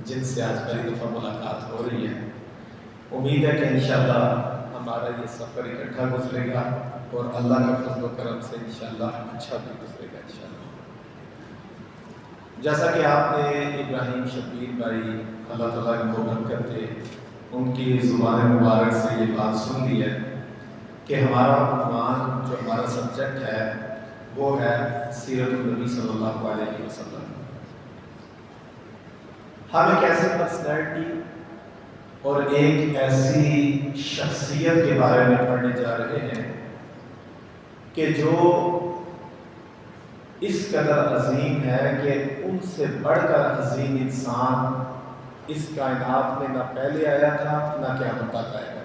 جن سے آج پہلی دفعہ ملاقات ہو رہی ہے، امید ہے کہ انشاءاللہ ہمارا یہ سفر اکٹھا گزرے گا اور اللہ کا فضل و کرم سے انشاءاللہ اچھا بھی گزرے گا انشاءاللہ۔ جیسا کہ آپ نے ابراہیم شبیر بھائی اللہ تعالیٰ ان کو برکت دے، ان کی زبان مبارک سے یہ بات سن لی ہے کہ ہمارا عنوان جو ہمارا سبجیکٹ ہے وہ ہے سیرت النبی صلی اللہ علیہ وسلم۔ ہم ایک ایسی پرسنالٹی اور ایک ایسی شخصیت کے بارے میں پڑھنے جا رہے ہیں کہ جو اس قدر عظیم ہے کہ ان سے بڑھ کر عظیم انسان اس کائنات میں نہ پہلے آیا تھا نہ قیامت تک آئے گا۔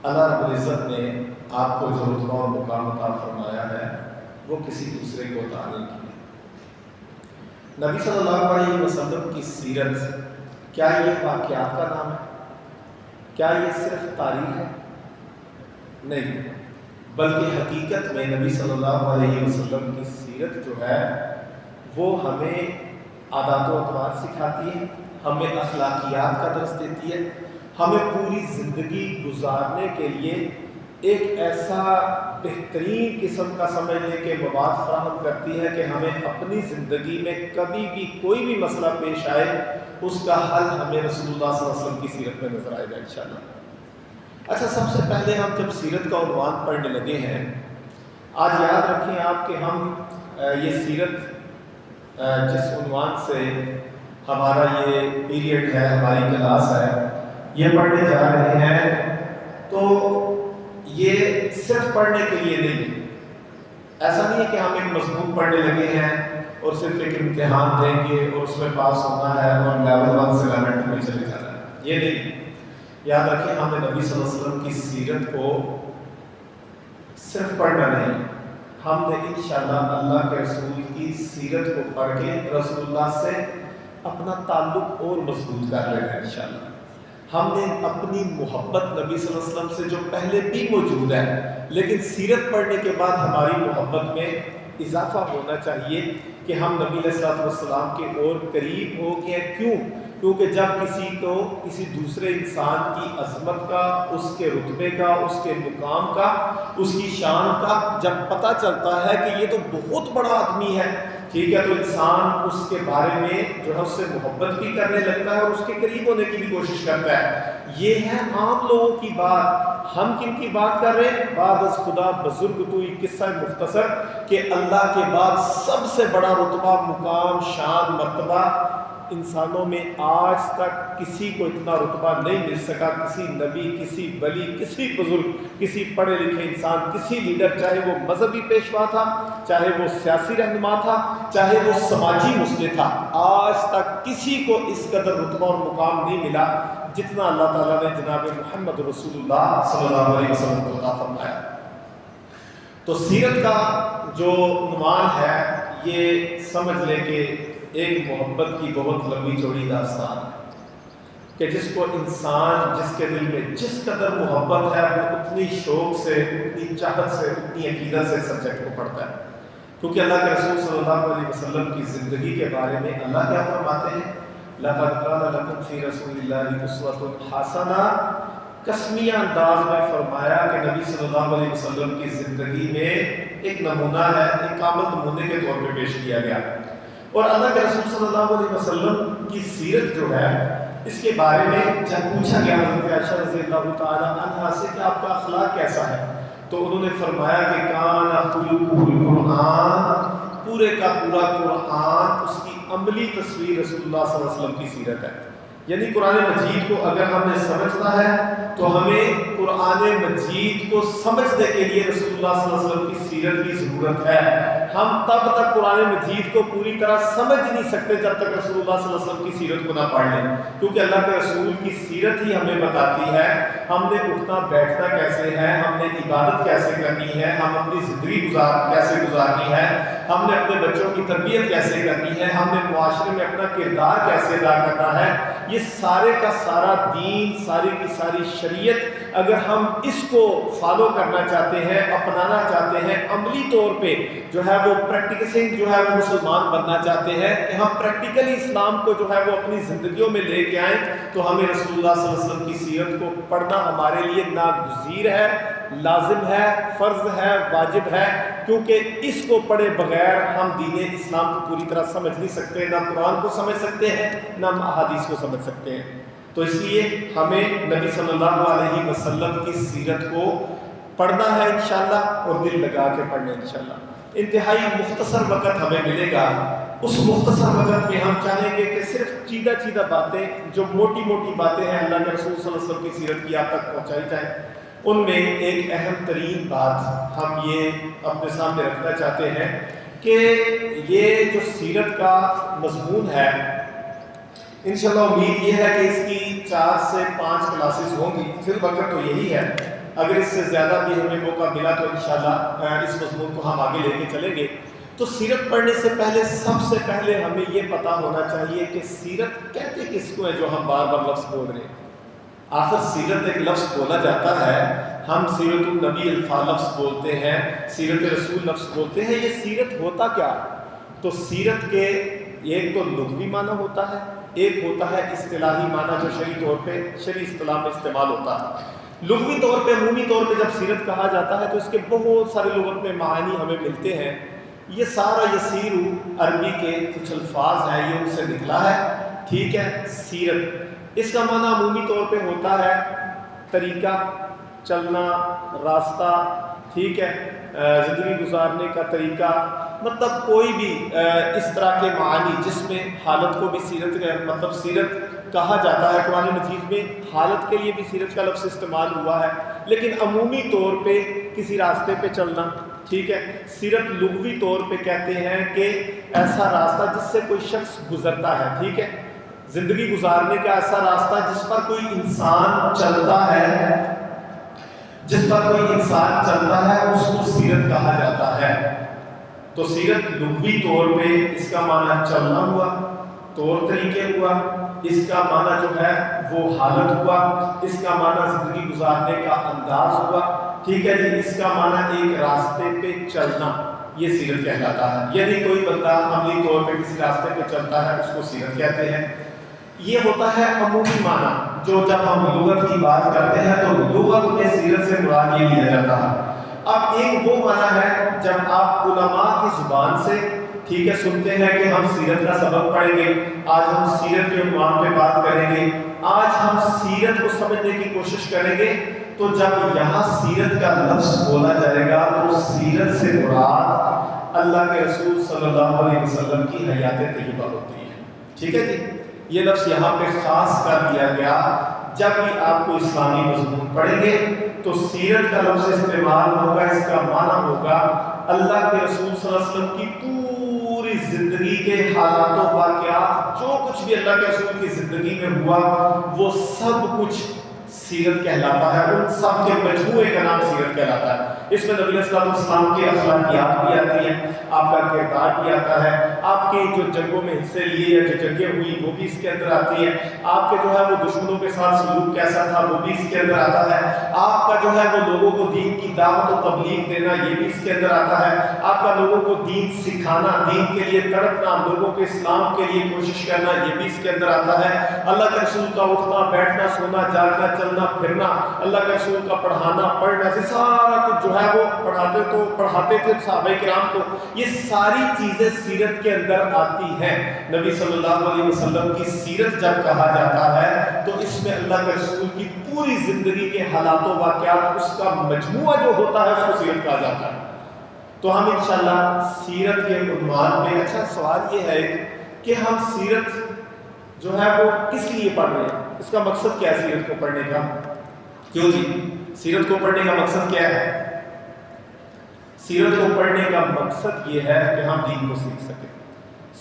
اللہ رب العزت نے آپ کو جو رتبہ اور مقام عطا فرمایا ہے وہ کسی دوسرے کو عطا نہیں کیا۔ نبی صلی اللہ علیہ وسلم کی سیرت، کیا یہ واقعات کا نام ہے؟ کیا یہ صرف تاریخ ہے؟ نہیں، بلکہ حقیقت میں نبی صلی اللہ علیہ وسلم کی سیرت جو ہے وہ ہمیں عادات و اطوار سکھاتی ہے، ہمیں اخلاقیات کا درس دیتی ہے، ہمیں پوری زندگی گزارنے کے لیے ایک ایسا بہترین قسم کا سمجھنے کے مواد فراہم کرتی ہے کہ ہمیں اپنی زندگی میں کبھی بھی کوئی بھی مسئلہ پیش آئے اس کا حل ہمیں رسول اللہ صلی اللہ علیہ وسلم کی سیرت میں نظر آئے گا انشاءاللہ۔ اچھا، سب سے پہلے ہم جب سیرت کا عنوان پڑھنے لگے ہیں، آج یاد رکھیں آپ کہ ہم یہ سیرت جس عنوان سے ہمارا یہ پیریڈ ہے، ہماری کلاس ہے، یہ پڑھنے جا رہے ہیں تو یہ صرف پڑھنے کے لیے نہیں ہے۔ ایسا نہیں ہے کہ ہم ایک مضمون پڑھنے لگے ہیں اور صرف ایک امتحان دیں گے اور اس میں پاس ہونا ہے اور لیول 1 سے لیول 2 میں چلے جانا ہے، یہ نہیں۔ یاد رکھیں، ہم نے نبی صلی اللہ علیہ وسلم کی سیرت کو صرف پڑھنا نہیں، ہم نے انشاءاللہ اللہ کے رسول کی سیرت کو پڑھ کے رسول اللہ سے اپنا تعلق اور مضبوط کر لینا ہے انشاءاللہ۔ ہم نے اپنی محبت نبی صلی اللہ علیہ وسلم سے جو پہلے بھی موجود ہے، لیکن سیرت پڑھنے کے بعد ہماری محبت میں اضافہ ہونا چاہیے کہ ہم نبی علیہ السلام کے اور قریب ہو گئے۔ کیوں؟ کیونکہ جب کسی کو کسی دوسرے انسان کی عظمت کا، اس کے رتبے کا، اس کے مقام کا، اس کی شان کا جب پتہ چلتا ہے کہ یہ تو بہت بڑا آدمی ہے، ٹھیک ہے، تو انسان اس کے بارے میں جو ہے اس سے محبت بھی کرنے لگتا ہے اور اس کے قریب ہونے کی بھی کوشش کرتا ہے۔ یہ ہے عام لوگوں کی بات۔ ہم کن کی بات کر رہے ہیں؟ بعد از خدا بزرگ تو یہ قصہ مختصر کہ اللہ کے بعد سب سے بڑا رتبہ، مقام، شان، مرتبہ انسانوں میں آج تک کسی کو اتنا رتبہ نہیں مل سکا۔ کسی نبی، کسی ولی، کسی بزرگ، کسی پڑھے لکھے انسان، کسی لیڈر، چاہے وہ مذہبی پیشوا تھا، چاہے وہ سیاسی رہنما تھا، چاہے وہ سماجی مسئلہ تھا، آج تک کسی کو اس قدر رتبہ اور مقام نہیں ملا جتنا اللہ تعالیٰ نے جناب محمد رسول اللہ صلی اللہ علیہ وسلم کو عطا فرمایا۔ تو سیرت کا جو عنوان ہے یہ سمجھ لے کہ ایک محبت کی بہت لمبی چوڑی داستان ہے کہ جس کو انسان، جس کے دل میں جس قدر محبت ہے وہ اتنی شوق سے، اتنی چاہت سے، اتنی عقیدت سے سبجیکٹ کو پڑھتا ہے۔ کیونکہ اللہ کے رسول صلی اللہ علیہ وسلم کی زندگی کے بارے میں اللہ کیا فرماتے ہیں؟ لَقَدْ كَانَ لَكُمْ فِي رَسُولِ اللَّهِ أُسْوَةٌ حَسَنَةٌ، قسمیہ انداز میں فرمایا کہ نبی صلی اللہ علیہ وسلم کی زندگی میں ایک نمونہ ہے، ایک کامل نمونے کے طور پہ پیش کیا گیا۔ اور اللہ کے رسول صلی اللہ علیہ وسلم کی سیرت جو ہے اس کے بارے میں جب پوچھا گیا حضرت عائشہ رضی اللہ تعالیٰ عنہا سے کہ آپ کا اخلاق کیسا ہے، تو انہوں نے فرمایا کہ کان خلقہ القرآن، پورے کا پورا قرآن اس کی عملی تصویر رسول اللہ صلی اللہ علیہ وسلم کی سیرت ہے۔ یعنی قرآن مجید کو اگر ہم نے سمجھنا ہے تو ہمیں قرآن مجید کو سمجھنے کے لیے رسول اللہ صلی اللہ علیہ وسلم کی سیرت کی ضرورت ہے۔ ہم تب تک قرآن مجید کو پوری طرح سمجھ نہیں سکتے جب تک رسول اللہ صلی اللہ علیہ وسلم کی سیرت کو نہ پڑھ لیں، کیونکہ اللہ کے رسول کی سیرت ہی ہمیں بتاتی ہے ہم نے اٹھنا بیٹھنا کیسے ہے، ہم نے عبادت کیسے کرنی ہے، ہم اپنی زندگی کیسے گزارنی ہے، ہم نے اپنے بچوں کی تربیت کیسے کرنی ہے، ہم نے معاشرے میں اپنا کردار کیسے ادا کرنا ہے۔ یہ سارے کا سارا دین، ساری کی ساری شریعت اگر ہم اس کو فالو کرنا چاہتے ہیں، اپنانا چاہتے ہیں، عملی طور پہ جو ہے وہ پریکٹیسنگ جو ہے وہ مسلمان بننا چاہتے ہیں کہ ہم پریکٹیکلی اسلام کو جو ہے وہ اپنی زندگیوں میں لے کے آئیں، تو ہمیں رسول اللہ صلی اللہ علیہ وسلم کی سیرت کو پڑھنا ہمارے لیے ناگزیر ہے، لازم ہے، فرض ہے، واجب ہے، کیونکہ اس کو پڑھے بغیر ہم دین اسلام کو پوری طرح سمجھ نہیں سکتے، نہ قرآن کو سمجھ سکتے ہیں، نہ احادیث کو سمجھ سکتے ہیں۔ تو اس لیے ہمیں نبی صلی اللہ علیہ وسلم کی سیرت کو پڑھنا ہے انشاءاللہ، اور دل لگا کے پڑھنا ہے انشاءاللہ۔ انتہائی مختصر وقت ہمیں ملے گا، اس مختصر وقت میں ہم چاہیں گے کہ صرف چیدہ باتیں، جو موٹی موٹی باتیں ہیں اللہ کے رسول صلی اللہ علیہ وسلم کی سیرت کی آپ تک پہنچائی جائیں۔ ان میں ایک اہم ترین بات ہم یہ اپنے سامنے رکھنا چاہتے ہیں کہ یہ جو سیرت کا مضمون ہے، انشاءاللہ امید یہ ہے کہ اس کی 4 سے 5 کلاسز ہوں گی، پھر وقت تو یہی ہے، اگر اس سے زیادہ بھی ہمیں موقع ملا تو انشاءاللہ اس مضمون کو ہم آگے لے کے چلیں گے۔ تو سیرت پڑھنے سے پہلے سب سے پہلے ہمیں یہ پتہ ہونا چاہیے کہ سیرت کہتے کس کو ہے جو ہم بار بار لفظ بول رہے ہیں۔ آخر سیرت ایک لفظ بولا جاتا ہے، ہم سیرت النبی لفظ بولتے ہیں، سیرت رسول لفظ بولتے ہیں، یہ سیرت ہوتا کیا؟ تو سیرت کے ایک تو لغوی معنی ہوتا ہے، ایک ہوتا ہے اصطلاحی معنی جو شرعی طور پہ شرعی اصطلاح میں استعمال ہوتا ہے۔ لغوی طور پہ عمومی طور پہ جب سیرت کہا جاتا ہے تو اس کے بہت سارے لغت میں معانی ہمیں ملتے ہیں۔ یہ سارا یسیر عربی کے کچھ الفاظ ہیں، یہ ان سے نکلا ہے، ٹھیک ہے۔ سیرت اس کا معنی عمومی طور پہ ہوتا ہے طریقہ، چلنا، راستہ، ٹھیک ہے، زندگی گزارنے کا طریقہ، مطلب کوئی بھی اس طرح کے معانی جس میں حالت کو بھی سیرت کہا جاتا ہے۔ قرآن مجید میں حالت کے لیے بھی سیرت کا لفظ استعمال ہوا ہے، لیکن عمومی طور پہ کسی راستے پہ چلنا، ٹھیک ہے۔ سیرت لغوی طور پہ کہتے ہیں کہ ایسا راستہ جس سے کوئی شخص گزرتا ہے، ٹھیک ہے، زندگی گزارنے کا ایسا راستہ جس پر کوئی انسان چلتا ہے، اس کو سیرت کہا جاتا ہے۔ تو سیرت لغوی طور پہ اس کا معنی چلنا ہوا، طور طریقے ہوا، اس کا معنی جو ہے وہ حالت ہوا، اس کا معنی زندگی گزارنے کا انداز ہوا، ٹھیک ہے جی، اس کا معنی ایک راستے پہ چلنا، یہ سیرت کہلاتا ہے۔ یعنی کوئی بندہ عملی طور پہ کسی راستے پہ چلتا ہے اس کو سیرت کہتے ہیں۔ یہ ہوتا ہے عمومی معنی، جو جب ہم لغت کی بات کرتے ہیں تو لغت میں سیرت سے مراد یہ لیا جاتا ہے۔ اب ایک وہ معنی ہے جب آپ علماء کی زبان سے، ٹھیک ہے، سنتے ہیں کہ ہم سیرت کا سبق پڑھیں گے، آج ہم سیرت کے عنوان پہ بات کریں گے، آج ہم سیرت کو سمجھنے کی کوشش کریں گے، تو جب یہاں سیرت کا لفظ بولا جائے گا تو سیرت سے مراد اللہ کے رسول صلی اللہ علیہ وسلم کی حیات طیبہ ہوتی ہے، ٹھیک ہے جی۔ یہ لفظ یہاں پہ خاص کر دیا گیا، جب بھی آپ کو اسلامی مضمون پڑھیں گے تو سیرت کا لفظ استعمال ہوگا، اس کا معنی ہوگا اللہ کے رسول صلی اللہ علیہ وسلم کی پوری زندگی کے حالات و واقعات، جو کچھ بھی اللہ کے رسول کی زندگی میں ہوا وہ سب کچھ سیرت کہلاتا ہے، ان سب کے مجموعے کا نام سیرت کہلاتا ہے۔ اس میں نبی صلی اللہ علیہ وسلم کے اخلاقیات بھی آتی ہیں، آپ کا کردار بھی آتا ہے، آپ کی جو جنگوں میں حصے لیے یا جو جنگیں ہوئی وہ بھی اس کے اندر آتی ہیں، آپ کے جو ہے وہ دشمنوں کے ساتھ سلوک کیسا تھا وہ بھی اس کے اندر آتا ہے، آپ کا جو ہے وہ لوگوں کو دین کی دعوت و تبلیغ دینا یہ بھی اس کے اندر آتا ہے، آپ کا لوگوں کو دین سکھانا، دین کے لیے تڑپنا، لوگوں کے اسلام کے لیے کوشش کرنا یہ بھی اس کے اندر آتا ہے، اللہ کے رسول کا اٹھنا بیٹھنا سونا جاگنا چلنا پھرنا، اللہ کے رسول کا پڑھانا پڑھنا، یہ سارا کچھ جو ہے وہ پڑھاتے تھے صحابہ کرام کو، یہ ساری چیزیں سیرت کے اندر آتی ہیں۔ نبی صلی اللہ علیہ وسلم کی سیرت جب کہا جاتا ہے تو اس میں اللہ کے رسول کی پوری زندگی کے حالات و واقعات، اس کا مجموعہ جو ہوتا ہے اس کو سیرت کہا جاتا ہے۔ تو ہم انشاءاللہ سیرت کے عنوان میں، اچھا سوال یہ ہے کہ ہم سیرت جو ہے وہ کس لیے پڑھ رہے ہیں، اس کا مقصد کیا ہے سیرت کو پڑھنے کا؟ کیوں جی سیرت کو پڑھنے کا مقصد کیا ہے؟ سیرت کو پڑھنے کا مقصد یہ ہے کہ ہم دین کو سیکھ سکیں۔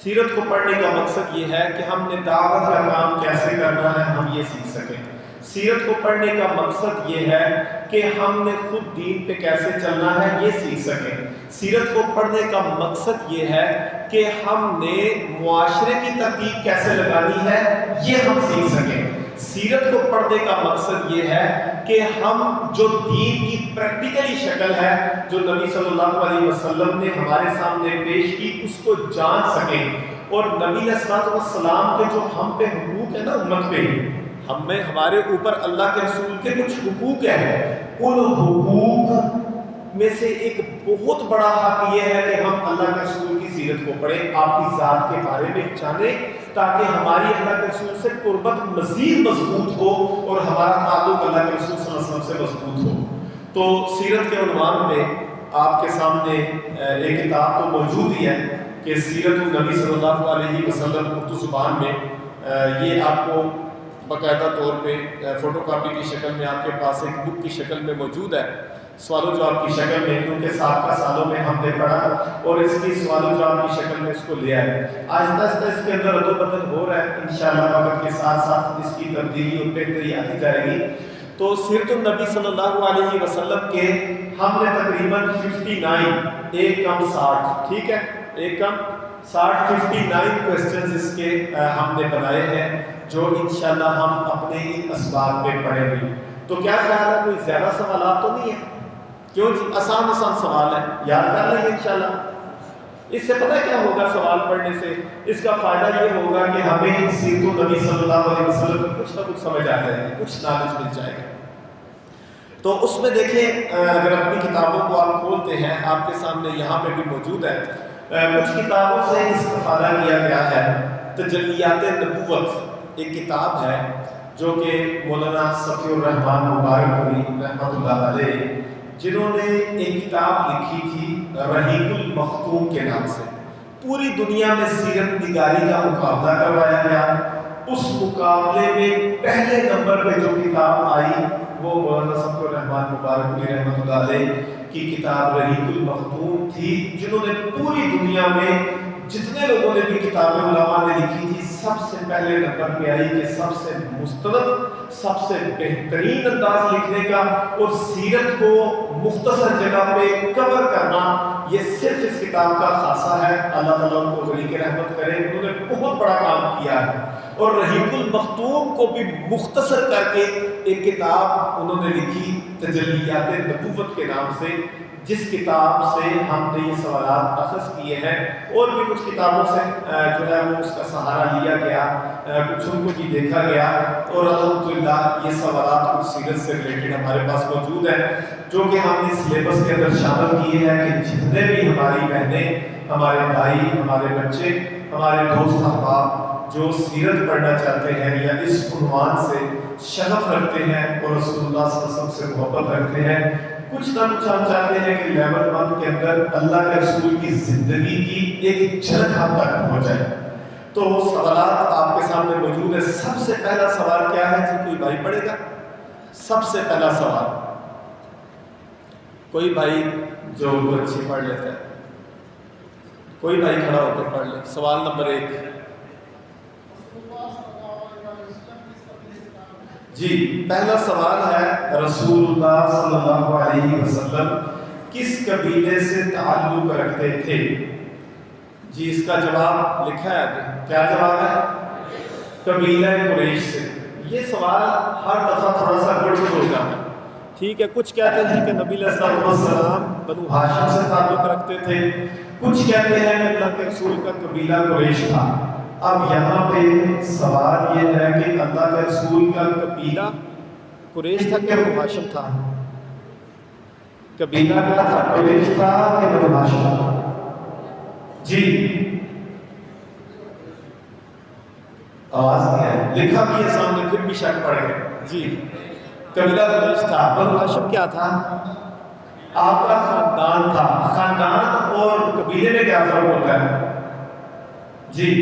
سیرت کو پڑھنے کا مقصد یہ ہے کہ ہم نے دعوت کا کام کیسے کرنا ہے ہم یہ سیکھ سکیں۔ سیرت کو پڑھنے کا مقصد یہ ہے کہ ہم نے خود دین پہ کیسے چلنا ہے یہ سیکھ سکیں۔ سیرت کو پڑھنے کا مقصد یہ ہے کہ ہم نے معاشرے کی ترتیب کیسے لگانی ہے یہ ہم سیکھ سکیں۔ سیرت کو پڑھنے کا مقصد یہ ہے کہ ہم جو دین کی پریکٹیکلی شکل ہے جو نبی صلی اللہ علیہ وسلم نے ہمارے سامنے پیش کی اس کو جان سکیں، اور نبی علیہ الصلوۃ والسلام کے جو ہم پہ حقوق ہیں نا امت پہ، ہمارے اوپر اللہ کے رسول کے کچھ حقوق ہیں، ان حقوق میں سے ایک بہت بڑا حق یہ ہے کہ ہم اللہ کے رسول کی سیرت کو پڑھیں، آپ کی ذات کے بارے میں جانیں، تاکہ ہماری اللہ کے رسول سے قربت مزید مضبوط ہو اور ہمارا تعلق اللہ کے رسول صلی اللہ علیہ وسلم سے مضبوط ہو۔ تو سیرت کے عنوان میں آپ کے سامنے ایک کتاب تو موجود ہی ہے کہ سیرت النبی صلی اللہ علیہ وسلم اردو زبان میں، یہ آپ کو باقاعدہ طور پہ فوٹو کاپی کی شکل میں آپ کے پاس ایک بک کی شکل میں موجود ہے، سوال و جواب کی شکل میں، کیونکہ سابقہ سالوں میں ہم نے پڑھا اور اس کی سوال و جواب کی شکل میں اس کو لیا ہے۔ آہستہ آہستہ اس کے اندر رد و بدل ہو رہا ہے، انشاءاللہ وقت کے ساتھ ساتھ اس کی تبدیلی اور بہتری آتی جائے گی۔ تو سیرت النبی صلی اللہ علیہ وسلم کے ہم نے تقریباً 59 ایک کم 60 ٹھیک ہے، ایک کم 59 کوسچنز اس کے ہم نے بنائے ہیں جو انشاءاللہ ہم اپنے ان اسباب میں پڑھیں گے۔ تو کیا خیال ہے، کوئی زیادہ سوالات تو نہیں ہیں؟ کیوں جی، آسان سوال ہے، یاد کر لیں گے انشاءاللہ۔ اس سے پتہ کیا ہوگا سوال پڑھنے سے؟ اس کا فائدہ یہ ہوگا کہ ہمیں سیرت النبی صلی اللہ علیہ وسلم کی کچھ نہ کچھ سمجھ آ جائے گی، کچھ نالج مل جائے گا۔ تو اس میں دیکھیں، اگر اپنی کتابوں کو آپ کھولتے ہیں، آپ کے سامنے یہاں پہ بھی موجود ہے، کچھ کتابوں سے استفادہ کیا گیا ہے۔ تجلیات نبوت ایک کتاب ہے جو کہ مولانا صفی الرحمن مبارکپوری رحمۃ اللہ علیہ جنہوں نے ایک کتاب لکھی تھی رحیق المختوم کے نام سے، پوری دنیا میں سیرت نگاری کا مقابلہ کروایا گیا۔ اس مقابلے میں پہلے نمبر پہ جو کتاب آئی وہ مولانا صفی الرحمن مبارکپوری رحمۃ اللہ علیہ کی کتاب رحیق المختوم تھی، جنہوں نے پوری دنیا میں جتنے لوگوں نے بھی کتابیں علماء نے لکھی تھی سب سے پہلے نمبر پہ آئی کہ سب سے مستند، سب سے بہترین انداز لکھنے کا اور سیرت کو مختصر جگہ پہ کور کرنا، یہ صرف اس کتاب کا خاصہ ہے۔ اللہ تعالیٰ ان کو غریق رحمت کرے، انہوں نے بہت بڑا کام کیا ہے۔ اور رحیق المختوم کو بھی مختصر کر کے ایک کتاب انہوں نے لکھی تجلیات نبوت کے نام سے، جس کتاب سے ہم نے یہ سوالات اخذ کیے ہیں، اور بھی کچھ کتابوں سے جو ہے وہ اس کا سہارا لیا گیا، کچھ ان کو بھی دیکھا گیا، اور الحمدللہ یہ سوالات کچھ سیرت سے ریلیٹڈ ہمارے پاس موجود ہیں جو کہ ہم نے سلیبس کے اندر شامل کیے ہیں کہ جتنے بھی ہماری بہنیں، ہمارے بھائی، ہمارے بچے، ہمارے دوست احباب جو سیرت پڑھنا چاہتے ہیں یا اس عنوان سے شغف رکھتے ہیں اور رسول اللہ صلی اللہ علیہ وسلم سے محبت رکھتے ہیں، کچھ نہ کچھ ہم چاہتے ہیں کہ لیول 1 کے اندر اللہ کے رسول کی زندگی کی ایک جھلک ہم تک پہنچ جائے۔ تو سوالات آپ کے سامنے موجود ہے۔ سب سے پہلا سوال کیا ہے جی؟ کوئی بھائی پڑھے گا؟ سب سے پہلا سوال کوئی بھائی جو اردو اچھی پڑھ لیتا ہے، کوئی بھائی کھڑا ہو کر پڑھ لے۔ سوال نمبر 1 جی، پہلا سوال ہے رسول اللہ صلی اللہ علیہ وسلم کس قبیلے سے تعلق رکھتے تھے؟ جی اس کا جواب لکھا ہے آگے، کیا جواب ہے؟ قبیلہ قریش سے۔ یہ سوال ہر دفعہ تھوڑا سا گڑبڑ ہو جاتا ہے، ٹھیک ہے؟ کچھ کہتے ہیں کہ نبی علیہ السلام بنو ہاشم سے تعلق رکھتے تھے، کچھ کہتے ہیں کہ اللہ کے رسول کا قبیلہ قریش تھا۔ اب یہاں پہ سوال یہ ہے کہ اللہ کے رسول کا قبیلہ قریش تھا کہ بنو ہاشم تھا؟ قبیلہ کیا تھا؟ قریش تھا کہ بنو ہاشم تھا؟ جی آواز نہیں ہے، لکھا بھی ہے سامنے پھر بھی شک پڑ گئے۔ جی قبیلہ قریش تھا۔ بنو ہاشم کیا تھا؟ آپ کا خاندان تھا۔ خاندان اور قبیلے میں کیا فرق ہوتا ہے؟ جی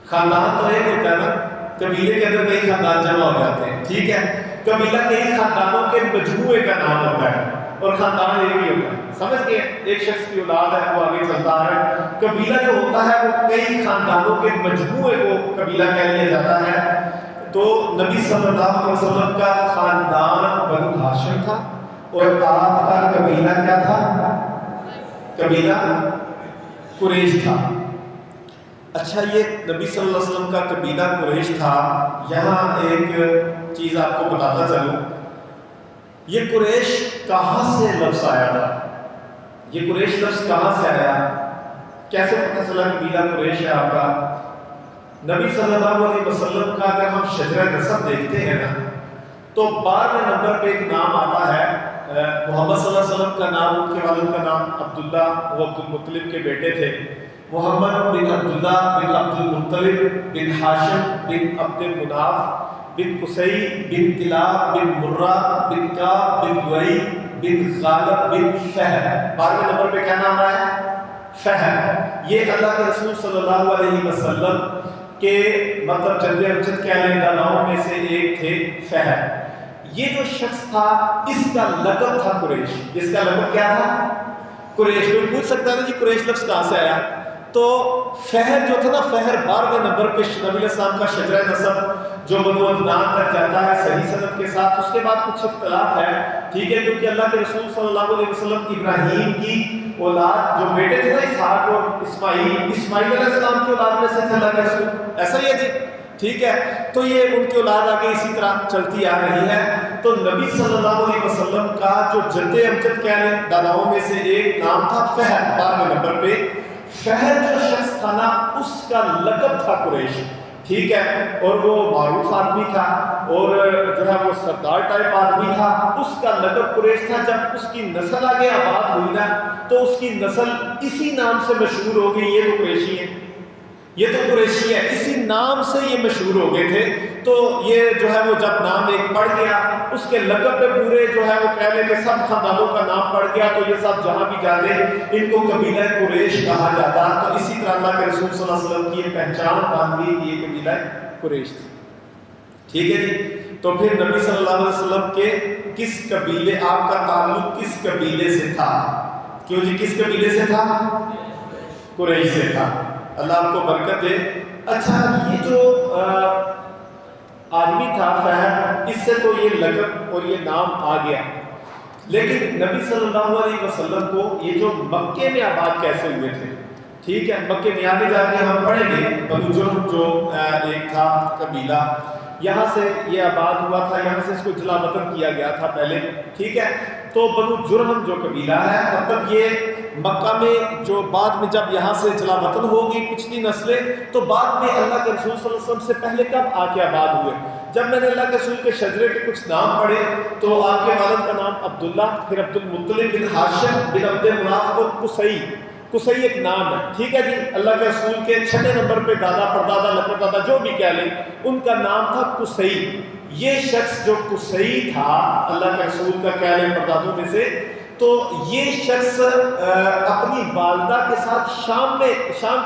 خاندان تو ایک ہوتا ہے نا، قبیلے کے اندر کئی خاندان جمع ہو جاتے ہیں، ٹھیک ہے؟ قبیلہ کئی خاندانوں کے مجموعے کا نام ہوتا ہے اور خاندان ایک ہی ہوتا ہے، سمجھ گئے؟ ایک شخص کی اولاد ہے وہ آگے چلتا آ رہا ہے۔ قبیلہ جو ہوتا ہے وہ کئی خاندانوں کے مجموعے کو قبیلہ کہہ لیا جاتا ہے۔ تو نبی صلی اللہ علیہ وسلم کا خاندان بنو ہاشم تھا اور آپ کا قبیلہ کیا تھا؟ قبیلہ قریش تھا۔ اچھا، یہ نبی صلی اللہ علیہ وسلم کا قبیلہ قریش تھا۔ یہاں ایک چیز آپ کو بتاتا چلوں، یہ قریش کہاں سے لفظ آیا تھا؟ یہ قریش لفظ کہاں سے آیا؟ کیسے پتہ چلا قبیلہ قریش ہے آپ کا؟ نبی صلی اللہ علیہ وسلم کا اگر ہم شجرہ نسب دیکھتے ہیں نا، تو 12ویں نمبر پہ ایک نام آتا ہے محمد صلی اللہ علیہ وسلم کا نام، ان کے والد کا نام عبداللہ، وہ عبد المطلب کے بیٹے تھے۔ محمد بن عبداللہ بن عبد المطلب بن ہاشم بن عبد مناف بن قصی بن کلاب بن مرہ بن کعب بن لؤی بن غالب بن فہر۔ 12ویں نمبر پہ کیا نام ہے؟ فہر۔ یہ اللہ کے رسول صلی اللہ علیہ وسلم کے مطلب جد امجد کہنے والوں میں سے ایک تھے فہر۔ یہ جو شخص تھا اس کا لقب تھا قریش۔ اس کا لقب کیا تھا؟ قریش۔ کوئی پوچھ سکتا ہے جی قریش لفظ کہاں سے آیا؟ تو فہر جو تھا نا، فہر 12ویں نمبر پہ نبی علیہ السلام کا شجرہ نسب جو بنو عدنان تک جاتا ہے صحیح سند کے ساتھ، اس کے بعد کچھ اختلاف ہے، ٹھیک ہے، کیونکہ اللہ کے رسول صلی اللہ علیہ وسلم ابراہیم کی اولاد جو بیٹے تھے نا اسحاق اور اسماعیل علیہ السلام کی اولاد میں سے تھے اللہ کے رسول، ایسا ہی ہے جی، ٹھیک ہے، تو یہ ان کی اولاد آگے اسی طرح چلتی آ رہی ہے۔ تو نبی صلی اللہ علیہ وسلم کا جو جد امجد کہنے داداؤں میں سے ایک نام تھا فہر، 12ویں نمبر پہ۔ فہر جو شخص تھا نا اس کا لقب تھا قریش، ٹھیک ہے، اور وہ معروف آدمی تھا اور جو ہے وہ سردار ٹائپ آدمی تھا، اس کا لقب قریش تھا۔ جب اس کی نسل آگے آباد ہوئی نا تو اس کی نسل اسی نام سے مشہور ہو گئی، یہ تو قریشی ہے، یہ تو قریشی ہے، اسی نام سے یہ مشہور ہو گئے تھے۔ تو یہ جو ہے وہ جب نام ایک پڑ گیا، اس کے لقب پہ پورے جو ہے وہ کہہ لیں کہ سب خاندانوں کا نام پڑ گیا، تو یہ سب جہاں بھی جاتے ان کو قبیلہ قریش کہا جاتا۔ تو اسی طرح اللہ کے رسول صلی اللہ علیہ وسلم کی یہ پہچان بن گئی کہ یہ قبیلہ قریش تھی، ٹھیک ہے جی۔ تو پھر نبی صلی اللہ علیہ وسلم کے کس قبیلے، آپ کا تعلق کس قبیلے سے تھا؟ کیوں جی کس قبیلے سے تھا؟ قریش سے تھا۔ اللہ آپ کو برکت دے۔ اچھا، یہ جو آدمی تھا فہر، اس سے تو یہ لقب اور یہ نام آ گیا، لیکن نبی صلی اللہ علیہ وسلم کو یہ جو مکے میں آباد کیسے ہوئے تھے؟ ٹھیک ہے، مکے میں آگے جا کے ہم پڑھیں گے بنو جرہم جو ایک تھا قبیلہ، یہاں سے یہ آباد ہوا تھا، یہاں سے اس کو جلا وطن کیا گیا تھا پہلے، ٹھیک ہے۔ تو بنو جرہم جو قبیلہ ہے، مطلب یہ مکہ میں جو بعد میں جب یہاں سے جلا وطن ہوگی پچھلی نسلیں، تو بعد میں اللہ کے رسول صلی اللہ علیہ وسلم سے پہلے کب آ کے آباد ہوئے؟ جب میں نے اللہ کے رسول کے شجرے کے کچھ نام پڑھے تو آپ کے والد کا نام عبداللہ، پھر عبد المطلب بن ہاشم بن عبد مناف اور قصی، قصی ایک نام ہے، ٹھیک ہے جی۔ اللہ کے رسول کے 6 نمبر پہ دادا پردادا لپردادا جو بھی کہہ لیں، ان کا نام تھا قصی۔ یہ شخص جو قصی تھا اللہ کے رسول کا کہہ لیں پردادوں میں سے، تو یہ شخص اپنی والدہ کے ساتھ شام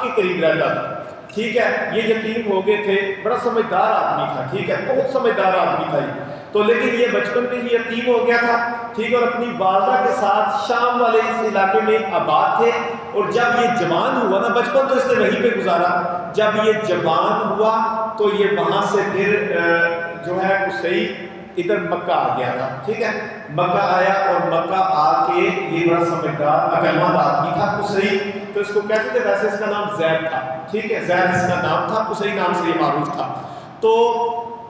کے قریب رہتا تھا، ٹھیک ہے۔ یہ یتیم ہو گئے تھے، بڑا سمجھدار آدمی تھا، ٹھیک ہے، بہت سمجھدار آدمی تھا یہ تو، لیکن یہ بچپن میں ہی یتیم ہو گیا تھا، ٹھیک ہے، اور اپنی والدہ کے ساتھ شام والے اس علاقے میں آباد تھے۔ اور جب یہ جوان ہوا نا، بچپن تو اس نے وہیں پہ گزارا، جب یہ جوان ہوا تو یہ وہاں سے پھر جو ہے قصی ادھر مکہ آ گیا تھا، ٹھیک ہے، مکہ آیا اور مکہ آ کے یہ بڑا سمجھدار عقلمند آدمی تھا قصی، تو اس کو کہتے تھے، ویسے اس کا نام زید تھا، ٹھیک ہے، زید اس کا نام تھا، قصی نام سے یہ معروف تھا۔ تو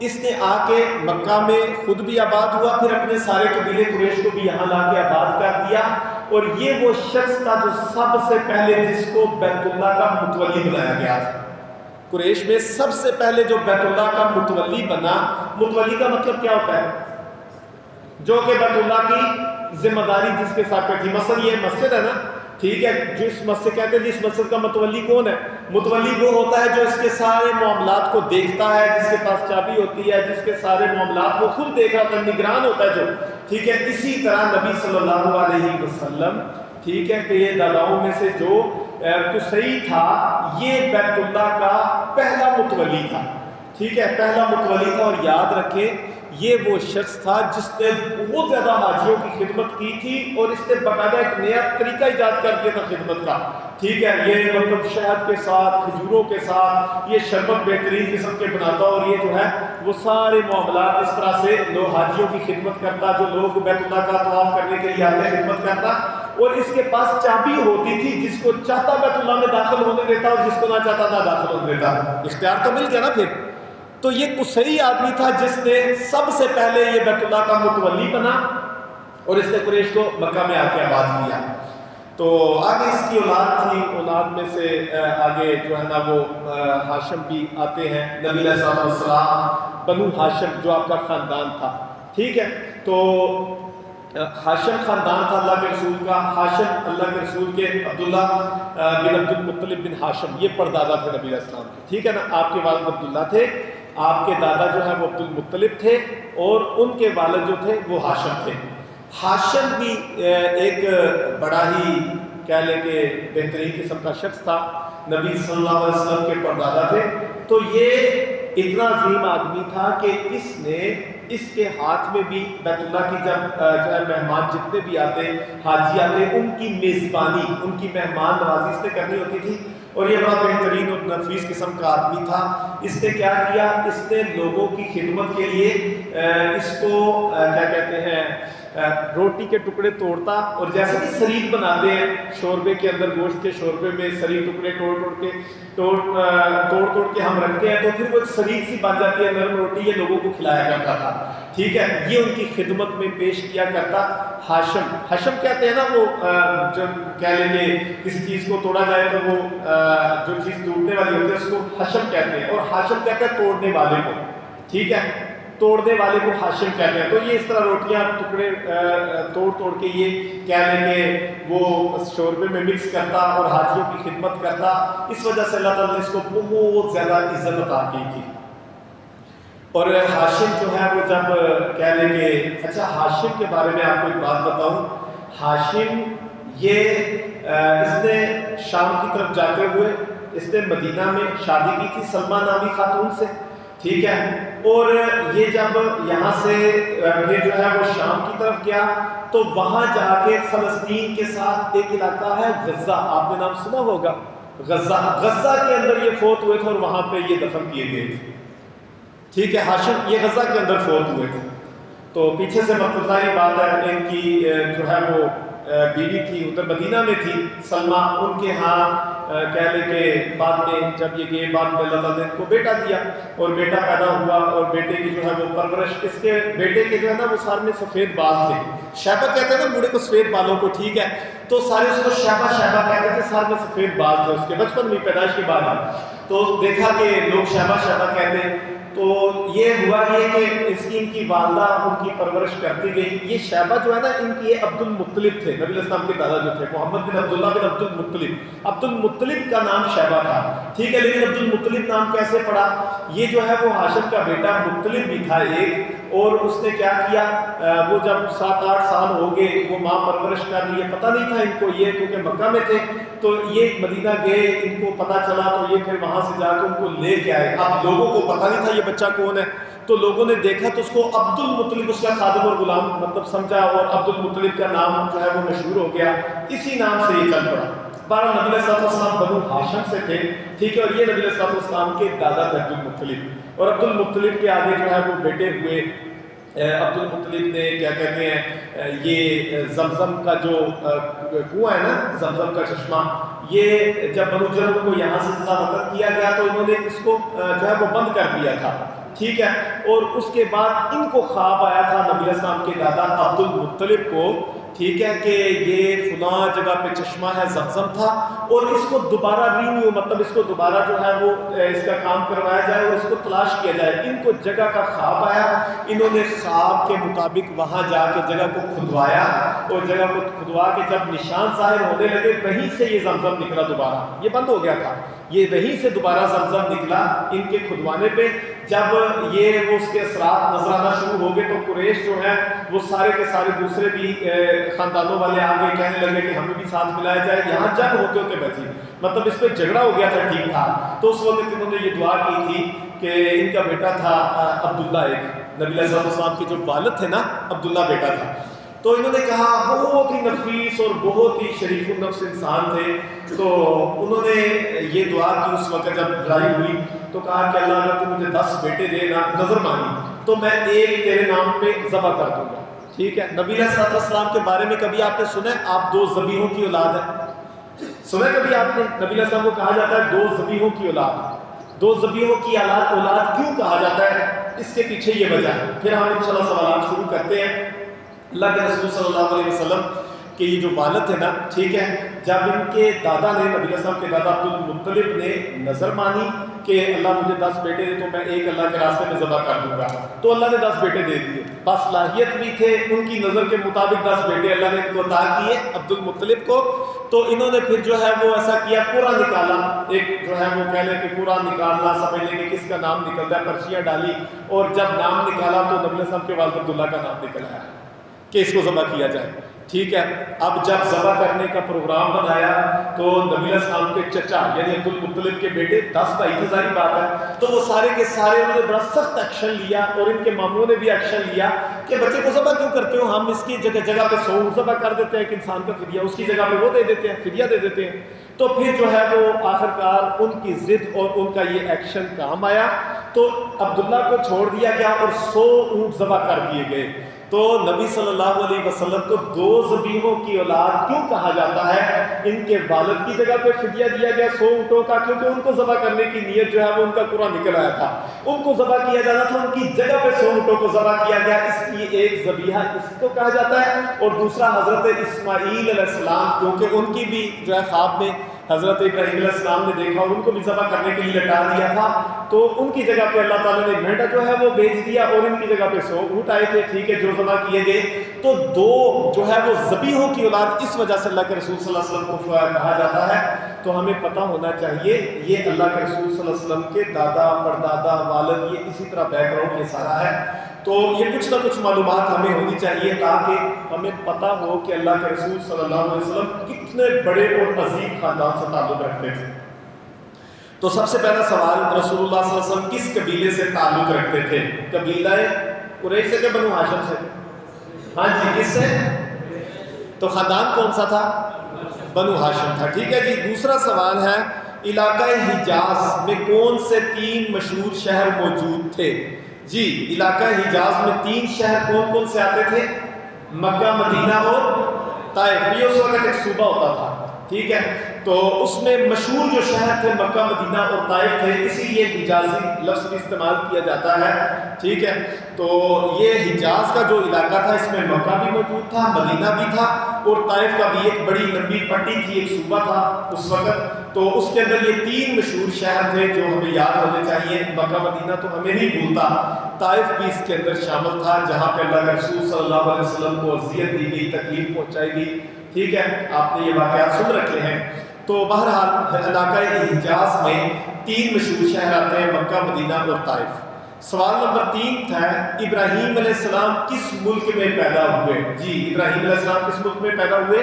اس نے آ کے مکہ میں خود بھی آباد ہوا، پھر اپنے سارے قبیلے قریش کو بھی یہاں لا کے آباد کر دیا، اور یہ وہ شخص تھا جو سب سے پہلے جس کو بیت اللہ کا متولی بنایا گیا تھا۔ قریش میں سب سے پہلے جو بیت اللہ کا متولی بنا، متولی کا مطلب کیا ہوتا ہے؟ جو کہ بیت اللہ کی ذمہ داری جس کے ساتھ تھی، مثلا یہ مسجد ہے نا، ٹھیک ہے، جو اس مسجد کہتے ہیں جس مسجد کا متولی کون ہے؟ متولی وہ ہوتا ہے جو اس کے سارے معاملات کو دیکھتا ہے، جس کے پاس چابی ہوتی ہے، جس کے سارے معاملات وہ خود دیکھ رہا ہے، نگران ہوتا ہے جو، ٹھیک ہے۔ اسی طرح نبی صلی اللہ علیہ وسلم، ٹھیک ہے، کہ یہ داداؤں میں سے جو قصی تھا، یہ بیت اللہ کا پہلا متولی تھا، ٹھیک ہے، پہلا متولی تھا، اور یاد رکھیں یہ وہ شخص تھا جس نے بہت زیادہ حاجیوں کی خدمت کی تھی، اور اس نے باقاعدہ ایک نیا طریقہ ایجاد کر دیا تھا خدمت کا، ٹھیک ہے، یہ مطلب شہد کے ساتھ، کھجوروں کے ساتھ یہ شربت بہترین قسم کے بناتا، اور یہ جو ہے وہ سارے معاملات اس طرح سے لوگ حاجیوں کی خدمت کرتا، جو لوگ بیت اللہ کا طواف کرنے کے لیے آتے ہیں خدمت کرتا، اور اس کے پاس چابی ہوتی تھی، جس کو چاہتا بیت اللہ میں داخل ہونے دیتا اور جس کو نہ چاہتا نہ داخل ہونے دیتا، اختیار تو مل گیا نا پھر۔ تو یہ قصی آدمی تھا جس نے سب سے پہلے یہ بیت اللہ کا متولی بنا، اور اس نے قریش کو مکہ میں آ کے آباد کیا۔ تو آگے اس کی اولاد تھی، اولاد میں سے آگے جو ہے نا وہ ہاشم بھی آتے ہیں، نبی علیہ السلام بنو ہاشم جو آپ کا خاندان تھا، ٹھیک ہے۔ تو ہاشم خاندان تھا اللہ کے رسول کا، ہاشم اللہ کے رسول کے عبداللہ بن عبد المطلب بن ہاشم، یہ پردادا تھے نبی علیہ السلام کے، ٹھیک ہے نا۔ آپ کے والد عبداللہ تھے، آپ کے دادا جو ہے وہ عبد المطلب تھے، اور ان کے والد جو تھے وہ ہاشم تھے۔ ہاشم بھی ایک بڑا ہی کہہ لیں کہ بہترین قسم کا شخص تھا، نبی صلی اللہ علیہ وسلم کے پردادا تھے۔ تو یہ اتنا عظیم آدمی تھا کہ اس نے اس کے ہاتھ میں بھی بیت اللہ کی جب جو ہے مہمان جتنے بھی آتے حاجی آتے ان کی میزبانی، ان کی مہمان نوازی اس نے کرنی ہوتی تھی، اور یہ بڑا بہترین اور نفیس قسم کا آدمی تھا۔ اس نے کیا کیا، اس نے لوگوں کی خدمت کے لیے اس کو کیا کہتے ہیں روٹی کے ٹکڑے توڑتا، اور جیسے کہ سریگ بناتے ہیں شوربے کے اندر، گوشت کے شوربے میں سریگ ٹکڑے توڑ کے ہم رکھتے ہیں، تو پھر وہ سریگ سی بن جاتی ہے نرم روٹی، یہ لوگوں کو کھلایا کرتا تھا، ٹھیک ہے۔ یہ ان کی خدمت میں پیش کیا کرتا۔ ہاشم کہتے ہیں نا وہ جب کہہ لیں گے کسی چیز کو توڑا جائے تو وہ جو چیز ٹوٹنے والی ہوتی ہے اس کو ہاشم کہتے ہیں، اور ہاشم کہتے ہیں توڑنے والے کو، ٹھیک ہے، توڑنے والے کو ہاشم کہتے ہیں۔ تو یہ اس طرح روٹیاں ٹکڑے توڑ کے یہ کہہ لیں کہ وہ شوربے میں مکس کرتا اور حاجیوں کی خدمت کرتا، اس وجہ سے اللہ تعالیٰ نے اس کو بہت زیادہ عزت عطا کی تھی۔ اور ہاشم جو ہے وہ جب کہہ لیں کہ اچھا ہاشم کے بارے میں آپ کو ایک بات بتاؤں، ہاشم یہ اس نے شام کی طرف جاتے ہوئے اس نے مدینہ میں شادی کی تھی سلمہ نامی خاتون سے، ٹھیک ہے، اور یہ جب یہاں سے پھر جو ہے وہ شام کی طرف گیا تو وہاں جا کے فلسطین کے ساتھ ایک علاقہ ہے غزہ، آپ نے نام سنا ہوگا، غزہ کے اندر یہ فوت ہوئے تھے اور وہاں پہ یہ دفن کیے گئے تھے، ٹھیک ہے۔ ہاشم یہ غزہ کے اندر فوت ہوئے تھے، تو پیچھے سے مقتضائی بات ہے ان کی جو ہے وہ بیوی تھی ادھر مدینہ میں تھی سلمہ، ان کے ہاں کہہ لیں کہ بعد میں جب یہ گئے بعد میں اللہ تعالیٰ نے ان کو بیٹا دیا، اور بیٹا پیدا ہوا، اور بیٹے کی جو ہے وہ پرورش، اس کے بیٹے کے جو ہے نا وہ سر میں سفید بال تھے، شیبہ کہتے ہیں نا بوڑھے کو سفید بالوں کو، ٹھیک ہے، تو سارے اس کو شیبہ کہتے تھے، سر میں سفید بال تھے اس کے بچپن میں پیدائش کے بعد، تو دیکھا کہ لوگ شیبہ کہتے ہیں، تو یہ ہوا یہ کہ ان کی والدہ ان کی پرورش کرتی گئی۔ یہ شیبہ جو ہے نا ان کی عبد المطلب تھے، نبی علیہ السلام کے دادا جو تھے محمد بن عبداللہ بن عبد المطلب، عبد المطلب کا نام شیبہ تھا، ٹھیک ہے، لیکن عبد المطلب نام کیسے پڑا، یہ جو ہے وہ ہاشم کا بیٹا مطلب بھی تھا ایک، اور اس نے کیا کیا، وہ جب 7-8 سال ہو گئے وہ ماں پرورش کر رہی ہے، پتہ نہیں تھا ان کو یہ کیونکہ مکہ میں تھے، تو یہ مدینہ گئے، ان کو پتہ چلا تو یہ پھر وہاں سے جا کے ان کو لے کے آئے۔ اب لوگوں کو پتہ نہیں تھا یہ بچہ کون ہے، تو لوگوں نے دیکھا تو اس کو عبد المطلب اس کا خادم اور غلام مطلب سمجھا، اور عبد المطلب کا نام جو ہے وہ مشہور ہو گیا، اسی نام سے یہ چل پڑا۔ بارہ نبی علیہ السلام بنو ہاشم سے تھے، ٹھیک ہے، اور یہ نبی علیہ السلام کے دادا تھے عبد المطلب، اور عبد المطلب کے آگے جو ہے وہ بیٹے ہوئے عبد المطلب نے کیا کہتے ہیں یہ زمزم کا جو کنواں ہے نا، زمزم کا چشمہ، یہ جب بنو جرم کو یہاں سے وطن کیا گیا تو انہوں نے اس کو جو ہے وہ بند کر دیا تھا، ٹھیک ہے، اور اس کے بعد ان کو خواب آیا تھا نبی علیہ السلام کے دادا عبد المطلب کو، ٹھیک ہے، کہ یہ فلاں جگہ پہ چشمہ ہے زمزم تھا، اور اس کو دوبارہ رینیو مطلب اس کو دوبارہ جو ہے وہ اس کا کام کروایا جائے اور اس کو تلاش کیا جائے۔ ان کو جگہ کا خواب آیا، انہوں نے خواب کے مطابق وہاں جا کے جگہ کو کھدوایا، اور جگہ کو کھدوا کے جب نشان ظاہر ہونے لگے وہیں سے یہ زمزم نکلا، دوبارہ یہ بند ہو گیا تھا، یہ وہیں سے دوبارہ زمزم نکلا ان کے کھدوانے پہ۔ جب یہ وہ اس کے اثرات نظر آنا شروع ہو گئے تو قریش جو ہے وہ سارے کے سارے دوسرے بھی خاندانوں والے آگے کہنے لگے کہ ہمیں بھی ساتھ ملایا جائے، یہاں جنگ ہوتے ہوتے بچی، مطلب اس پہ جھگڑا ہو گیا تھا، ٹھیک تھا. تو اس وقت انہوں نے یہ دعا کی تھی کہ ان کا بیٹا تھا عبداللہ، ایک نبی علیہ السلام کے جو والد تھے نا، عبداللہ بیٹا تھا. تو انہوں نے کہا، بہت ہی نفیس اور بہت ہی شریف النفس انسان تھے، تو انہوں نے یہ دعا کی اس وقت جب لڑائی ہوئی، تو کہا کہ اللہ اگر تو مجھے 10 بیٹے دے نا، نظر مانی، تو میں ایک تیرے نام پہ ذبح کر دوں گا. ٹھیک ہے. نبی علیہ السلام کے بارے میں کبھی آپ نے سنا ہے آپ 2 ذبیحوں کی اولاد ہیں؟ سنا ہے کبھی آپ نے نبی علیہ السلام کو کہا جاتا ہے 2 ذبیحوں کی اولاد؟ 2 ذبیحوں کی اولاد کیوں کہا جاتا ہے؟ اس کے پیچھے یہ وجہ ہے. پھر ہم انشاءاللہ سوالات شروع کرتے ہیں. اللہ کے رسول صلی اللہ علیہ وسلم کہ یہ جو والد ہے نا، ٹھیک ہے، جب ان کے دادا نے، نبی علیہ السلام کے دادا عبد المطلب نے نظر مانی کہ اللہ مجھے 10 بیٹے دے تو میں ایک اللہ کے راستے میں ذبح کر دوں گا، تو اللہ نے 10 بیٹے دے دیے. باصلاحیت بھی تھے، ان کی نظر کے مطابق 10 بیٹے اللہ نے ان کو عطا کیے عبد المطلب کو. تو انہوں نے پھر جو ہے وہ ایسا کیا، پورا نکالا، ایک جو ہے وہ کہہ لیں کہ پورا نکالنا، سمجھ لیں کہ کس کا نام نکلتا ہے، پرچیاں ڈالی، اور جب نام نکالا تو نبی علیہ السلام کے والد عبداللہ کا نام نکل آیا کہ اس کو ذبح کیا جائے. ٹھیک ہے. اب جب ذبح کرنے کا پروگرام بنایا تو نبی علیہ السلام کے چچا یعنی عبد المطلب کے بیٹے 10 بھائی تھے، ظاہری بات ہے، تو وہ سارے کے سارے انہوں نے بڑا سخت ایکشن لیا، اور ان کے ماموں نے بھی ایکشن لیا کہ بچے کو ذبح کیوں کرتے ہو، ہم اس کی جگہ پہ 100 اونٹ ذبح کر دیتے ہیں ایک انسان کا فدیہ، اس کی جگہ پہ وہ دے دیتے ہیں، فدیہ دے دیتے ہیں. تو پھر جو ہے وہ آخرکار ان کی ضد اور ان کا یہ ایکشن کام آیا، تو عبداللہ کو چھوڑ دیا گیا اور 100 اونٹ ذبح کر دیے گئے. تو نبی صلی اللہ علیہ وسلم کو 2 ذبیحوں کی اولاد کیوں کہا جاتا ہے؟ ان کے والد کی جگہ پہ فدیہ دیا گیا 100 اونٹوں کا، کیونکہ ان کو ذبح کرنے کی نیت جو ہے وہ ان کا پورا نکل آیا تھا، ان کو ذبح کیا جانا تھا، ان کی جگہ پہ 100 اونٹوں کو ذبح کیا گیا، اس لیے ایک ذبیحہ اس کو کہا جاتا ہے. اور دوسرا حضرت اسماعیل علیہ السلام، کیونکہ ان کی بھی جو ہے خواب میں حضرت ابراہیم علیہ السلام نے دیکھا اور ان کو بھی ذبح کرنے کے لیے لٹا دیا تھا، تو ان کی جگہ پہ اللہ تعالیٰ نے مینڈا جو ہے وہ بھیج دیا، اور ان کی جگہ پہ 100 اونٹ آئے تھے، ٹھیک ہے، جو ذبح کیے گئے. تو 2 جو ہے وہ ذبیحوں کی اولاد اس وجہ سے اللہ کے رسول صلی اللہ علیہ وسلم کو کہا جاتا ہے. تو ہمیں پتہ ہونا چاہیے یہ اللہ کے رسول صلی اللہ علیہ وسلم کے دادا، پردادا، والد، یہ اسی طرح بیک گراؤنڈ یہ سارا ہے. تو یہ کچھ نہ کچھ معلومات ہمیں ہونی چاہیے تاکہ ہمیں پتہ ہو کہ اللہ کے رسول صلی اللہ علیہ وسلم کتنے بڑے اور عظیم خاندان سے تعلق رکھتے تھے. تو سب سے پہلا سوال، رسول اللہ صلی اللہ علیہ وسلم کس قبیلے سے تعلق رکھتے تھے؟ قبیلہ قریش سے کہ بنو ہاشم سے؟ ہاں جی، کس سے؟ تو خاندان کون سا تھا؟ بنو ہاشم تھا. ٹھیک ہے جی. دوسرا سوال ہے، علاقہ حجاز میں کون سے 3 مشہور شہر موجود تھے؟ جی، علاقہ حجاز میں 3 شہر کون کون سے آتے تھے؟ مکہ، مدینہ اور طائف. یہ اس وقت ایک صوبہ ہوتا تھا. ٹھیک ہے. تو اس میں مشہور جو شہر تھے مکہ، مدینہ اور طائف تھے، اسی لیے حجازی لفظ بھی استعمال کیا جاتا ہے. ٹھیک ہے. تو یہ حجاز کا جو علاقہ تھا اس میں مکہ بھی موجود تھا، مدینہ بھی تھا، اور طائف کا بھی ایک بڑی لمبی پٹی تھی، ایک صوبہ تھا اس وقت. تو اس کے اندر یہ 3 مشہور شہر تھے جو ہمیں یاد ہونے چاہیے. مکہ مدینہ تو ہمیں نہیں بھولتا، طائف بھی اس کے اندر شامل تھا جہاں پہ اللہ کے رسول صلی اللہ علیہ وسلم کو اذیت دی گئی، تکلیف پہنچائی گئی. ٹھیک ہے. آپ نے یہ واقعات سن رکھے ہیں. تو بہرحال علاقہ حجاز میں 3 مشہور شہر آتے ہیں، مکہ، مدینہ اور طائف. سوال نمبر 3 تھا، ابراہیم علیہ السلام کس ملک میں پیدا ہوئے؟ جی، ابراہیم علیہ السلام کس ملک میں پیدا ہوئے؟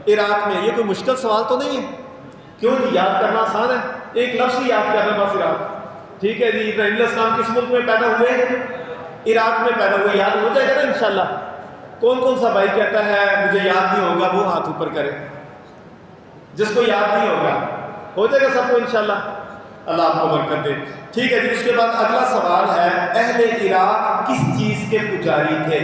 عراق میں. یہ کوئی مشکل سوال تو نہیں ہے؟ کیوں جی، یاد کرنا آسان ہے، ایک لفظ ہی یاد کرنا بس، عراق. ٹھیک ہے جی. ابراہیم علیہ السلام کس ملک میں پیدا ہوئے؟ عراق میں پیدا ہوئے. یاد ہو جائے گا نا انشاءاللہ. کون کون سا بھائی کہتا ہے مجھے یاد نہیں ہوگا، وہ ہاتھ اوپر کرے. جس کو یاد نہیں ہوگا ہو جائے گا سب کو انشاءاللہ. اللہ آپ کو برکت دے. ٹھیک ہے جی. اس کے بعد اگلا سوال ہے، اہل عراق کس چیز کے پجاری تھے؟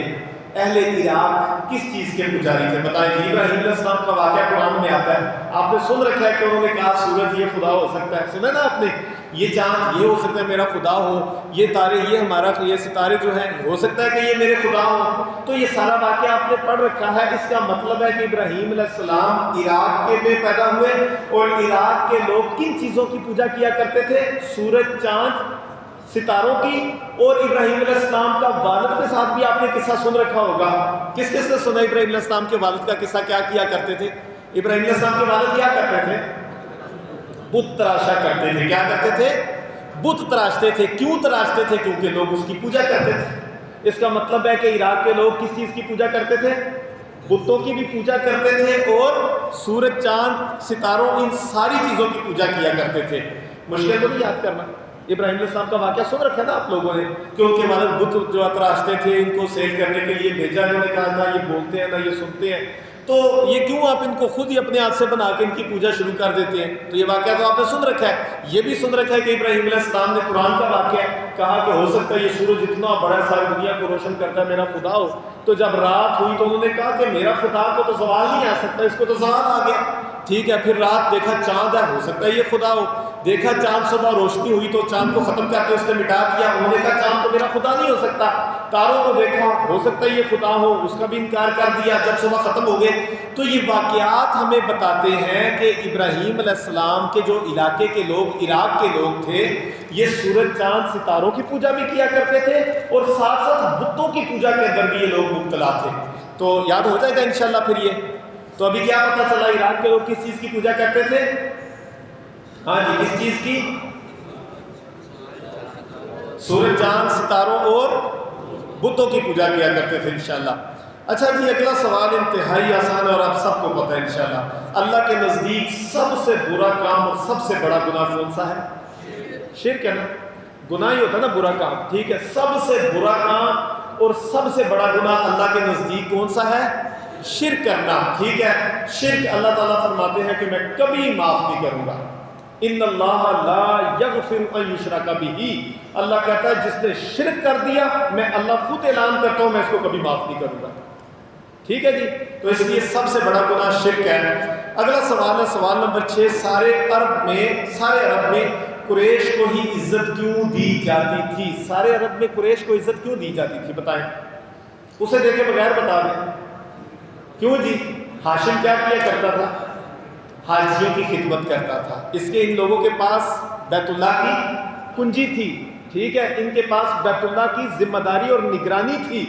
اہل عراق کس چیز کے پجاری تھے؟ بتائیں جی. ابراہیم علیہ السلام کا واقعہ قرآن میں آتا ہے، آپ نے سن رکھا ہے کہ انہوں نے کہا سورج یہ خدا ہو سکتا ہے، سنا نا آپ نے، یہ چاند یہ ہو سکتا ہے میرا خدا ہو، یہ تارے یہ ہمارا، یہ ستارے جو ہیں ہو سکتا ہے کہ یہ میرے خدا ہو. تو یہ سارا واقعہ آپ نے پڑھ رکھا ہے. اس کا مطلب ہے کہ ابراہیم علیہ السلام عراق کے میں پیدا ہوئے، اور عراق کے لوگ کن چیزوں کی پوجا کیا کرتے تھے؟ سورج، چاند، ستاروں کی. اور ابراہیم علیہ السلام کا والد کے ساتھ بھی آپ نے قصہ سن رکھا ہوگا. کس کس نے سنا ابراہیم علیہ السلام کے والد کا قصہ؟ کیا کیا کرتے تھے ابراہیم علیہ السلام کے والد؟ کیا کرتے تھے؟ بت تراشا کرتے تھے. کیا کرتے تھے؟ بت تراشتے تھے. کیوں تراشتے تھے؟ کیونکہ لوگ اس کی پوجا کرتے تھے. اس کا مطلب ہے کہ عراق کے لوگ کس چیز کی پوجا کرتے تھے؟ بتوں کی بھی پوجا کرتے تھے اور سورج چاند ستاروں ان ساری چیزوں کی پوجا کیا کرتے تھے. مشکل تو نہیں یاد کرنا. ابراہیم علیہ السلام کا واقعہ سن رکھا نا آپ لوگوں نے کہ ان کے والد بت جو تراشتے تھے ان کو سیل کرنے کے لیے بھیجا. انہوں نے کہا نہ یہ بولتے ہیں نہ یہ سنتے ہیں تو یہ کیوں آپ ان کو خود ہی اپنے ہاتھ سے بنا کے ان کی پوجا شروع کر دیتے ہیں. تو یہ واقعہ تو آپ نے سن رکھا ہے. یہ بھی سن رکھا ہے کہ ابراہیم علیہ السلام نے قرآن کا واقعہ کہا کہ ہو سکتا ہے یہ سورج اتنا بڑا ساری دنیا کو روشن کرتا ہے میرا خدا ہو. تو جب رات ہوئی تو انہوں نے کہا کہ میرا خدا کو تو سوال نہیں آ سکتا, اس کو تو سوال آ گیا. ٹھیک ہے, پھر رات دیکھا چاند ہے, ہو سکتا ہے یہ خدا ہو. دیکھا چاند, صبح روشنی ہوئی تو چاند کو ختم کر کے اس نے مٹا دیا. انہوں نے کہا چاند تو میرا خدا نہیں ہو سکتا. تاروں کو دیکھا, ہو سکتا ہے یہ خدا ہو, اس کا بھی انکار کر دیا. جب صبح ختم ہو گئے تو یہ واقعات ہمیں بتاتے ہیں کہ ابراہیم علیہ السلام کے جو علاقے کے لوگ, عراق کے لوگ تھے, یہ سورج چاند ستاروں کی پوجا بھی کیا کرتے تھے اور ساتھ ساتھ بتوں کی پوجا کے اندر بھی یہ لوگ مبتلا تھے. تو یاد ہو جائے گا انشاءاللہ پھر یہ. تو ابھی کیا پتہ چلا عراق کے لوگ کس چیز کی پوجا کرتے تھے؟ ہاں جی, کس چیز کی؟ سورج چاند ستاروں اور بتوں کی پوجا کیا کرتے تھے انشاءاللہ. اچھا جی, اگلا سوال انتہائی آسان اور آپ سب کو پتہ ہے انشاءاللہ. اللہ کے نزدیک سب سے برا کام اور سب سے بڑا گناہ کون سا ہے؟ شرک ہے نا. گناہ ہی ہوتا ہے نا برا کام. ٹھیک ہے, سب سے برا کام اور سب سے بڑا گناہ اللہ کے نزدیک کون سا ہے؟ شرک کرنا. ٹھیک ہے, شرک اللہ تعالیٰ فرماتے ہیں کہ میں کبھی معاف نہیں کروں گا. ان اللہ لا یغفر ان یشرک بہ. اللہ کہتا ہے جس نے شرک کر دیا میں اللہ خود اعلان کرتا ہوں میں اس کو کبھی معاف نہیں کروں گا. ٹھیک ہے جی, تو اس لیے سب سے بڑا گناہ شرک ہے. اگلا سوال ہے سوال نمبر 6. سارے عرب میں قریش کو ہی عزت کیوں دی جاتی تھی؟ سارے عرب میں قریش کو عزت کیوں دی جاتی تھی بتائیں؟ اسے دیکھے بغیر بتا دیں. کیوں جی؟ ہاشم کیا کیا کرتا تھا؟ حاجیوں کی خدمت کرتا تھا. اس کے ان لوگوں کے پاس بیت اللہ کی کنجی تھی. ٹھیک ہے, ان کے پاس بیت اللہ کی ذمہ داری اور نگرانی تھی.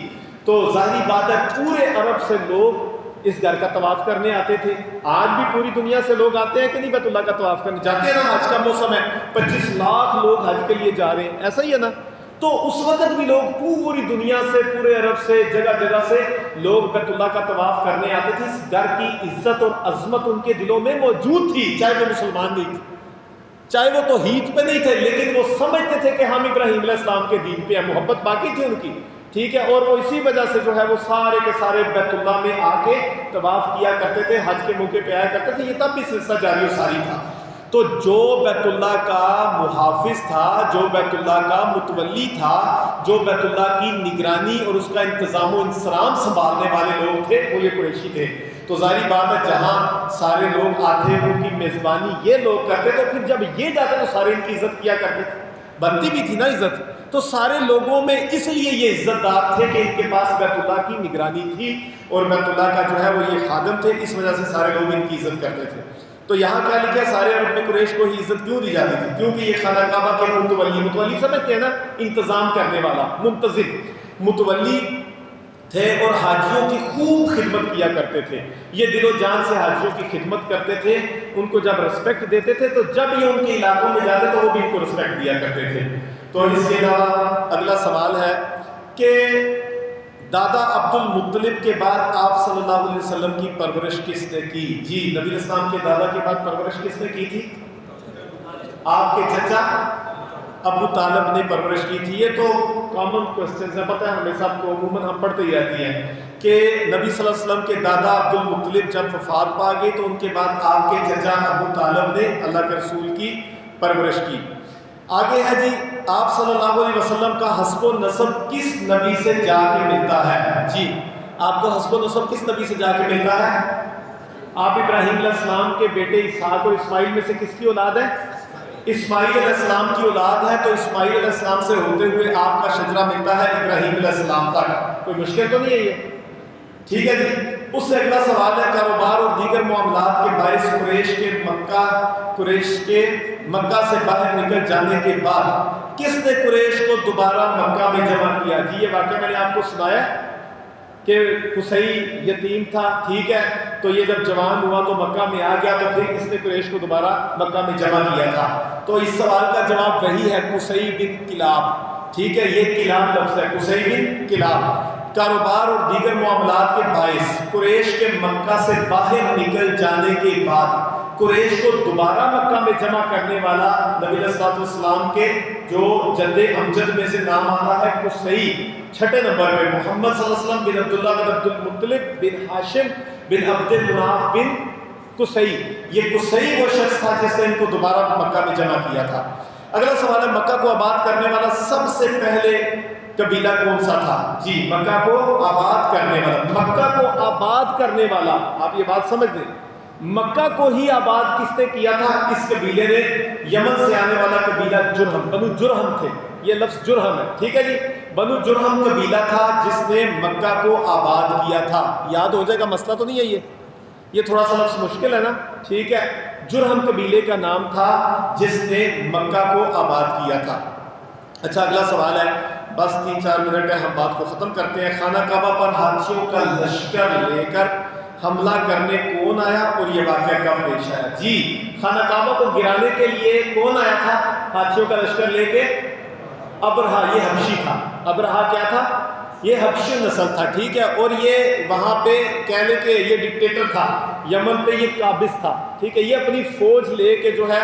تو ظاہری بات ہے پورے عرب سے لوگ اس گھر کا طواف کرنے آتے تھے. آج بھی پوری دنیا سے لوگ آتے ہیں کہ نہیں بیت اللہ کا طواف کرنے جاتے ہیں نا. آج کا موسم ہے, 25 لاکھ لوگ حج کے لیے جا رہے ہیں, ایسا ہی ہے نا. تو اس وقت بھی لوگ پوری دنیا سے, پورے عرب سے, جگہ جگہ سے لوگ بیت اللہ کا طواف کرنے آتے تھے. اس گھر کی عزت اور عظمت ان کے دلوں میں موجود تھی, چاہے وہ مسلمان نہیں تھے, چاہے وہ توحید پہ نہیں تھے, لیکن وہ سمجھتے تھے کہ ہم ابراہیم علیہ السلام کے دین پہ ہیں. محبت باقی تھی ان کی. ٹھیک ہے, اور وہ اسی وجہ سے جو ہے وہ سارے کے سارے بیت اللہ میں آ کے طواف کیا کرتے تھے, حج کے موقع پہ آیا کرتے تھے. یہ تب بھی سلسلہ جاری و ساری تھا. تو جو بیت اللہ کا محافظ تھا, جو بیت اللہ کا متولی تھا, جو بیت اللہ کی نگرانی اور اس کا انتظام و انصرام سنبھالنے والے لوگ تھے, وہ یہ قریشی تھے. تو ظاہری بات ہے جہاں سارے لوگ آتے ان کی میزبانی یہ لوگ کرتے, تو پھر جب یہ جاتے تو سارے ان کی عزت کیا کرتے تھے. بنتی بھی تھی نا عزت. تو سارے لوگوں میں اس لیے یہ عزت دار تھے کہ ان کے پاس بیت اللہ کی نگرانی تھی اور بیت اللہ کا جو ہے وہ یہ خادم تھے. اس وجہ سے سارے لوگ ان کی عزت کرتے تھے. تو یہاں کیا لکھا ہے؟ سارے عرب میں قریش کو ہی عزت کیوں دی جاتی تھی؟ کیونکہ یہ خانہ کعبہ کے متولی سمجھتے ہیں نا, انتظام کرنے والا, منتظم متولی تھے اور حاجیوں کی خوب خدمت کیا کرتے تھے. یہ دل و جان سے حاجیوں کی خدمت کرتے تھے. ان کو جب رسپیکٹ دیتے تھے تو جب یہ ان کے علاقوں میں جاتے تو وہ بھی ان کو رسپیکٹ دیا کرتے تھے. تو اس کے علاوہ اگلا سوال ہے کہ دادا عبد المطلب کے بعد آپ صلی اللہ علیہ وسلم کی پرورش کس نے کی؟ جی, نبی اسلام کے دادا کے بعد پرورش کس نے کی تھی؟ آپ کے چچا ابو طالب نے پرورش کی تھی. یہ تو کامن کوسچنز ہے, پتہ ہے ہمیں سب کو, عموماً ہم پڑھتے ہی رہتی ہیں کہ نبی صلی اللہ علیہ وسلم کے دادا عبد المطلب جب وفات پا گئے تو ان کے بعد آپ کے چچا ابو طالب نے اللہ کے رسول کی پرورش کی. آگے ہے جی, آپ صلی اللہ علیہ وسلم کا حسب و نسب کس نبی سے جا کے ملتا ہے؟ جی, آپ کو حسب و نسب کس نبی سے جا کے ملتا ہے؟ آپ ابراہیم علیہ السلام کے بیٹے اسحاق اور اسماعیل میں سے کس کی اولاد ہے؟ اسماعیل علیہ السلام کی اولاد ہے. تو اسماعیل علیہ السلام سے ہوتے ہوئے آپ کا شجرہ ملتا ہے ابراہیم علیہ السلام تک. کوئی مشکل تو نہیں ہے یہ؟ ٹھیک ہے جی. اس سے اگلا سوال ہے, کاروبار اور دیگر معاملات کے باعث قریش کے مکہ سے باہر نکل جانے کے بعد کس نے قریش کو دوبارہ مکہ میں جمع کیا؟ جی, یہ واقعہ میں نے آپ کو سنایا کہ قصی یتیم تھا. ٹھیک ہے, تو یہ جب جوان ہوا تو مکہ میں آ گیا, تو پھر اس نے قریش کو دوبارہ مکہ میں جمع کیا تھا. تو اس سوال کا جواب وہی ہے, قصی بن کلاب. ٹھیک ہے, یہ کلاب لفظ ہے, قصی بن کلاب. کاروبار اور دیگر معاملات کے باعث قریش کے مکہ سے باہر نکل جانے کے بعد قریش کو دوبارہ مکہ میں جمع کرنے والا نبی علیہ السلام کے جو جد امجد میں سے نام آتا ہے قصی، چھٹے نمبر میں محمد صلی اللہ علیہ وسلم بن عبداللہ بن عبد المطلب بن ہاشم بن عبد مناف بن قصی، یہ قصی وہ شخص تھا جس نے ان کو دوبارہ مکہ میں جمع کیا تھا۔ اگلا سوال ہے مکہ کو آباد کرنے والا سب سے پہلے قبیلہ کون سا تھا؟ جی مکہ کو آباد کرنے والا، مکہ کو آباد کرنے والا، آپ یہ بات سمجھ لیں، مکہ کو ہی آباد کس نے کیا تھا؟ اس قبیلے نے، یمن سے آنے والا قبیلہ جرہم، بنو جرہم تھے، یہ لفظ جرہم ہے، ٹھیک ہے جی، بنو جرہم قبیلہ تھا جس نے مکہ کو آباد کیا تھا۔ یاد ہو جائے گا، مسئلہ تو نہیں ہے یہ تھوڑا سا لفظ مشکل ہے نا، ٹھیک ہے، جرہم قبیلے کا نام تھا جس نے مکہ کو آباد کیا تھا۔ اچھا اگلا سوال ہے، بس 3-4 منٹ ہے، ہم بات کو ختم کرتے ہیں۔ خانہ کعبہ پر ہاتھیوں کا لشکر لے کر حملہ کرنے کون آیا اور یہ واقعہ کب پیش آیا؟ جی خانہ کعبہ کو گرانے کے لیے کون آیا تھا ہاتھیوں کا لشکر لے کے؟ ابرہا، یہ حبشی تھا۔ ابرہا کیا تھا؟ یہ حبشی نسل تھا، ٹھیک ہے، اور یہ وہاں پہ کہہ لیں کہ یہ ڈکٹیٹر تھا، یمن پہ یہ قابض تھا، ٹھیک ہے، یہ اپنی فوج لے کے جو ہے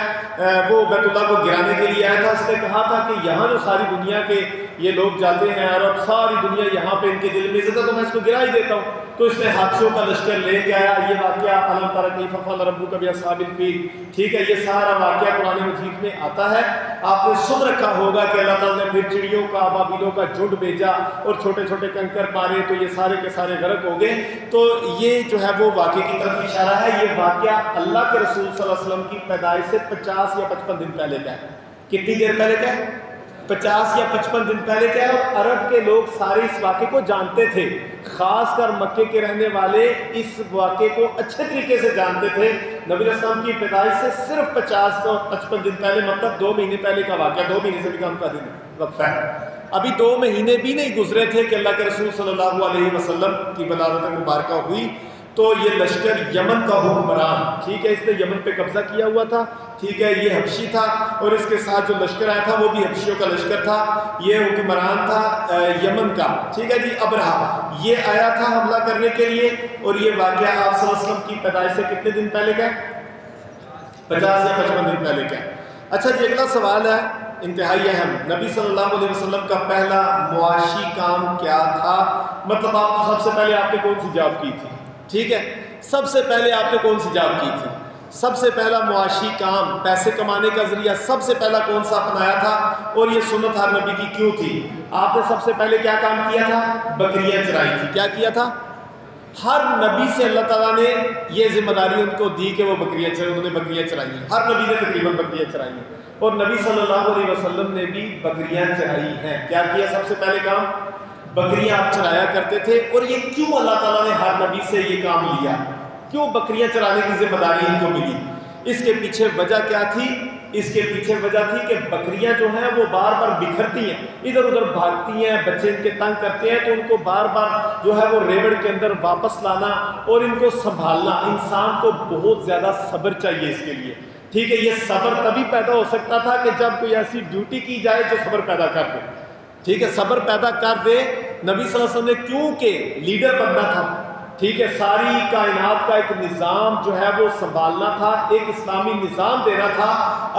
وہ بیت اللہ کو گرانے کے لیے آیا تھا۔ اس نے کہا تھا کہ یہاں جو ساری دنیا کے یہ لوگ جاتے ہیں عرب، ساری دنیا یہاں پہ ان کے دل میں عزت ہے تو میں اس کو گرا ہی دیتا ہوں، تو اس نے ہاتھیوں کا لشکر لے کے آیا۔ یہ واقعہ علم تری کیف فعل ربک باصحاب الفیل، ٹھیک ہے، یہ سارا واقعہ قرآن مجید میں آتا ہے۔ آپ نے سن رکھا ہوگا کہ اللہ تعالیٰ نے پھر چڑیوں کا، ابابیلوں کا جھنڈ بھیجا اور چھوٹے چھوٹے کنکر مارے تو یہ سارے کے سارے غرق ہو گئے۔ تو یہ جو ہے وہ واقعے کی طرف اشارہ ہے۔ یہ واقعہ اللہ کے رسول صلی اللہ علیہ وسلم کی پیدائش سے 50 یا 55 دن پہلے کا ہے۔ کتنی دیر پہلے کا ہے؟ 50 یا 55 دن پہلے کیا ہے؟ اور عرب کے لوگ سارے اس واقعے کو جانتے تھے، خاص کر مکے کے رہنے والے اس واقعے کو اچھے طریقے سے جانتے تھے۔ نبی علیہ السلام کی پیدائش سے صرف 50 اور 55 دن پہلے، مطلب 2 مہینے پہلے کا واقعہ، 2 مہینے سے بھی کم کا دن وقفہ ہے۔ ابھی 2 مہینے بھی نہیں گزرے تھے کہ اللہ کے رسول صلی اللہ علیہ وسلم کی ولادت مبارکہ ہوئی۔ تو یہ لشکر یمن کا حکمران، ٹھیک ہے، اس نے یمن پہ قبضہ کیا ہوا تھا، ٹھیک ہے، یہ حبشی تھا اور اس کے ساتھ جو لشکر آیا تھا وہ بھی حبشیوں کا لشکر تھا۔ یہ حکمران تھا یمن کا، ٹھیک ہے جی، ابرہا، یہ آیا تھا حملہ کرنے کے لیے۔ اور یہ واقعہ آپ صلی اللہ علیہ وسلم کی پیدائش سے کتنے دن پہلے کا ہے؟ 50 یا 55 دن پہلے کا ہے۔ اچھا جی اگلا سوال ہے انتہائی اہم، نبی صلی اللہ علیہ وسلم کا پہلا معاشی کام کیا تھا؟ مطلب آپ سب سے پہلے آپ نے کون سی جاب کی تھی؟ ٹھیک ہے، سب سے پہلے آپ نے کون سی جاب کی تھی؟ سب سے پہلا معاشی کام، پیسے کمانے کا ذریعہ سب سے پہلا کون سا اپنایا تھا؟ اور یہ سنت ہر نبی کی کیوں تھی؟ آپ نے سب سے پہلے کیا کام کیا تھا؟ بکریاں چرائی تھی۔ کیا کیا تھا؟ ہر نبی سے اللہ تعالیٰ نے یہ ذمہ داری ان کو دی کہ وہ بکریاں چرائیں، انہوں نے بکریاں چرائی ہیں، ہر نبی نے تقریباً بکریاں چرائی ہیں، اور نبی صلی اللہ علیہ وسلم نے بھی بکریاں چرائی ہیں۔ کیا کیا سب سے پہلے کام؟ بکریاں آپ چرایا کرتے تھے۔ اور یہ کیوں اللہ تعالیٰ نے ہر نبی سے یہ کام لیا؟ کیوں بکریاں چرانے کی ذمہ داری ان کو ملی؟ اس کے پیچھے وجہ کیا تھی؟ اس کے پیچھے وجہ تھی کہ بکریاں جو ہیں وہ بار بار بکھرتی ہیں، ادھر ادھر بھاگتی ہیں، بچے ان کے تنگ کرتے ہیں، تو ان کو بار بار جو ہے وہ ریوڑ کے اندر واپس لانا اور ان کو سنبھالنا، انسان کو بہت زیادہ صبر چاہیے اس کے لیے، ٹھیک ہے۔ یہ صبر تبھی پیدا ہو سکتا تھا کہ جب کوئی ایسی ڈیوٹی کی جائے جو صبر پیدا کر دے، ٹھیک ہے، صبر پیدا کر دے۔ نبی صلی اللہ علیہ وسلم نے کیونکہ لیڈر بننا تھا، ٹھیک ہے، ساری کائنات کا ایک نظام جو ہے وہ سنبھالنا تھا، ایک اسلامی نظام دینا تھا،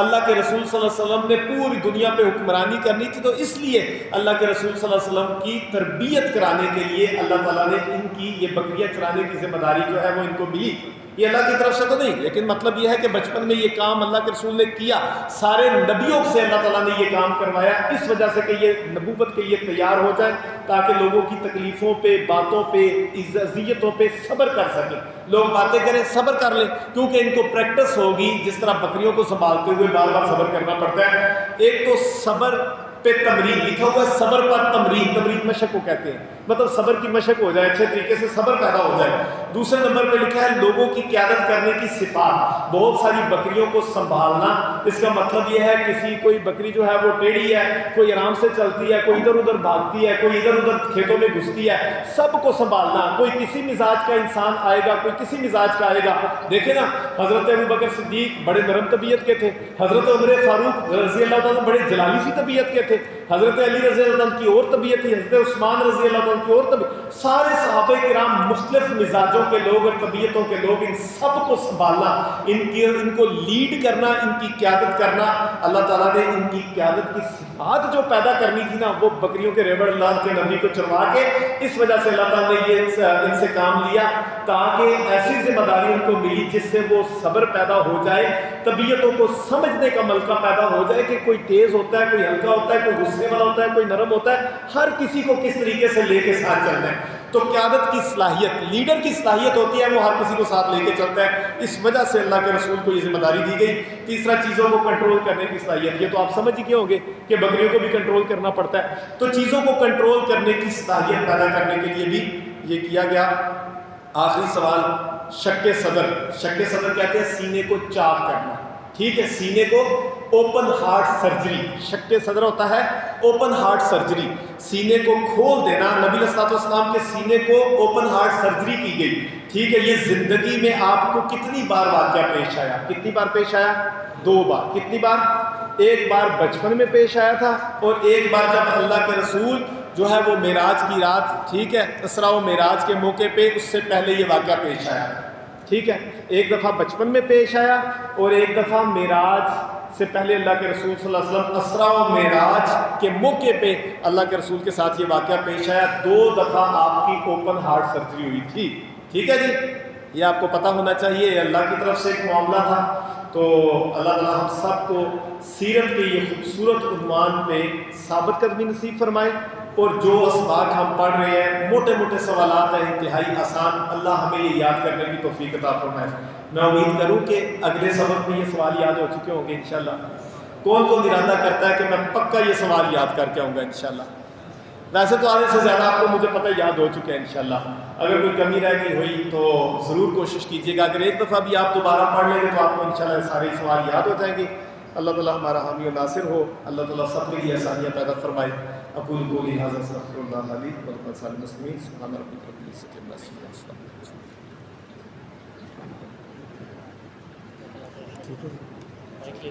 اللہ کے رسول صلی اللہ علیہ وسلم نے پوری دنیا پہ حکمرانی کرنی تھی، تو اس لیے اللہ کے رسول صلی اللہ علیہ وسلم کی تربیت کرانے کے لیے اللہ تعالیٰ نے ان کی یہ بکریاں چرانے کی ذمہ داری جو ہے وہ ان کو ملی۔ یہ اللہ کی طرف سے تو نہیں، لیکن مطلب یہ ہے کہ بچپن میں یہ کام اللہ کے رسول نے کیا، سارے نبیوں سے اللہ تعالیٰ نے یہ کام کروایا، اس وجہ سے کہ یہ نبوت کے لیے تیار ہو جائے، تاکہ لوگوں کی تکلیفوں پہ، باتوں پہ، اذیتوں پہ صبر کر سکیں۔ لوگ باتیں کریں، صبر کر لیں، کیونکہ ان کو پریکٹس ہوگی، جس طرح بکریوں کو سنبھالتے ہوئے بار بار صبر کرنا پڑتا ہے۔ ایک تو صبر پہ تمرین لکھا ہوا ہے، صبر پر تمرین، تمرین مشق کو کہتے ہیں، مطلب صبر کی مشق ہو جائے، اچھے طریقے سے صبر پیدا ہو جائے۔ دوسرے نمبر پہ لکھا ہے لوگوں کی قیادت کرنے کی صفات، بہت ساری بکریوں کو سنبھالنا۔ اس کا مطلب یہ ہے کسی کوئی بکری جو ہے وہ ٹیڑھی ہے، کوئی آرام سے چلتی ہے، کوئی ادھر ادھر بھاگتی ہے، کوئی ادھر ادھر کھیتوں میں گھستی ہے، سب کو سنبھالنا۔ کوئی کسی مزاج کا انسان آئے گا، کوئی کسی مزاج کا آئے گا۔ دیکھیں نا، حضرت ابوبکر صدیق بڑے نرم طبیعت کے تھے، حضرت عمر فاروق رضی اللہ تعالیٰ بڑے جلالی سی طبیعت کے تھے، تھے, حضرت علی رضی اللہ عنہ کی اور طبیعت تھی, حضرت عثمان رضی اللہ عنہ کی اور طبیعت, سارے صحابہ کرام مختلف مزاجوں کے لوگ اور طبیعتوں کے لوگ, ان سب کو سنبھالنا, ان کو لیڈ کرنا, ان کی قیادت کرنا, اللہ تعالیٰ نے ان کی قیادت کی صفات جو پیدا کرنی تھی نا, وہ بکریوں کے ریوڑ اللہ کے نبی کو چروا کے, اس وجہ سے اللہ تعالیٰ نے یہ ان سے کام لیا تاکہ ایسی ذمہ داری ان کو ملی جس سے وہ صبر پیدا ہو جائے, طبیعتوں کو سمجھنے کا ملکہ پیدا ہو جائے کہ کوئی تیز ہوتا ہے, کوئی ہلکا ہوتا ہے, کوئی غصے والا ہوتا ہے, کوئی نرم ہوتا ہے, ہر کسی کو کس طریقے سے لے کے ساتھ چلنا ہے. تو قیادت کی صلاحیت, لیڈر کی صلاحیت ہوتی ہے وہ ہر کسی کو ساتھ لے کے چلتا ہے, اس وجہ سے اللہ کے رسول کو یہ ذمہ داری دی گئی. تیسرا, چیزوں کو کنٹرول کرنے کی صلاحیت, یہ تو آپ سمجھ ہی ہوں گے کہ بکریوں کو بھی کنٹرول کرنا پڑتا ہے, تو چیزوں کو کنٹرول کرنے کی صلاحیت پیدا کرنے کے لیے بھی یہ کیا گیا. آخری سوال, شق صدر. شق صدر کہتے ہیں سینے کو چاک کرنا, ٹھیک ہے, سینے کو اوپن ہارٹ سرجری, شق صدر ہوتا ہے اوپن ہارٹ سرجری, سینے کو کھول دینا. نبی علیہ الصلوۃ والسلام کے سینے کو اوپن ہارٹ سرجری کی گئی, ٹھیک ہے. یہ زندگی میں آپ کو کتنی بار واقعہ پیش آیا, کتنی بار پیش آیا؟ 2 بار. کتنی بار؟ ایک بار بچپن میں پیش آیا تھا, اور ایک بار جب اللہ کے رسول جو ہے وہ معراج کی رات, ٹھیک ہے, اسراء و معراج کے موقع پہ, اس سے پہلے یہ واقعہ پیش آیا, ٹھیک ہے. ایک دفعہ بچپن میں پیش آیا, اور ایک دفعہ معراج سے پہلے اللہ کے رسول صلی اللہ علیہ وسلم اسراء و معراج کے موقع پہ اللہ کے رسول کے ساتھ یہ واقعہ پیش آیا. 2 دفعہ آپ کی اوپن ہارٹ سرجری ہوئی تھی, ٹھیک ہے جی. یہ آپ کو پتہ ہونا چاہیے, یہ اللہ کی طرف سے ایک معاملہ تھا. تو اللہ تعالیٰ ہم سب کو سیرت کے یہ خوبصورت عنوان پہ ثابت قدمی نصیب فرمائے, اور جو اسباق ہم پڑھ رہے ہیں موٹے موٹے سوالات ہیں, انتہائی آسان, اللہ ہمیں یہ یاد کرنے کی توفیق عطا فرمائے. میں امید کروں کہ اگلے سبق میں یہ سوال یاد ہو چکے ہوں گے انشاءاللہ. کون کون ارادہ کرتا ہے کہ میں پکا یہ سوال یاد کر کے آؤں گا انشاءاللہ؟ ویسے تو آدھے سے زیادہ آپ کو مجھے پتہ یاد ہو چکے ہیں انشاءاللہ. اگر کوئی کمی رہ گئی ہوئی تو ضرور کوشش کیجیے گا. اگر ایک دفعہ بھی آپ دوبارہ پڑھ لیں گے تو آپ کو انشاءاللہ سارے سوال یاد ہو جائیں گے. اللہ تعالیٰ ہمارا حامی و ناصر ہو. اللہ تعالیٰ سب کے لیے آسانیاں پیدا فرمائے. اقول قولی ھذا استغفر اللہ لی ولکم سائر المسلمین. سبحان ربک رب العزۃ عما یصفون. ٹھیک ہے.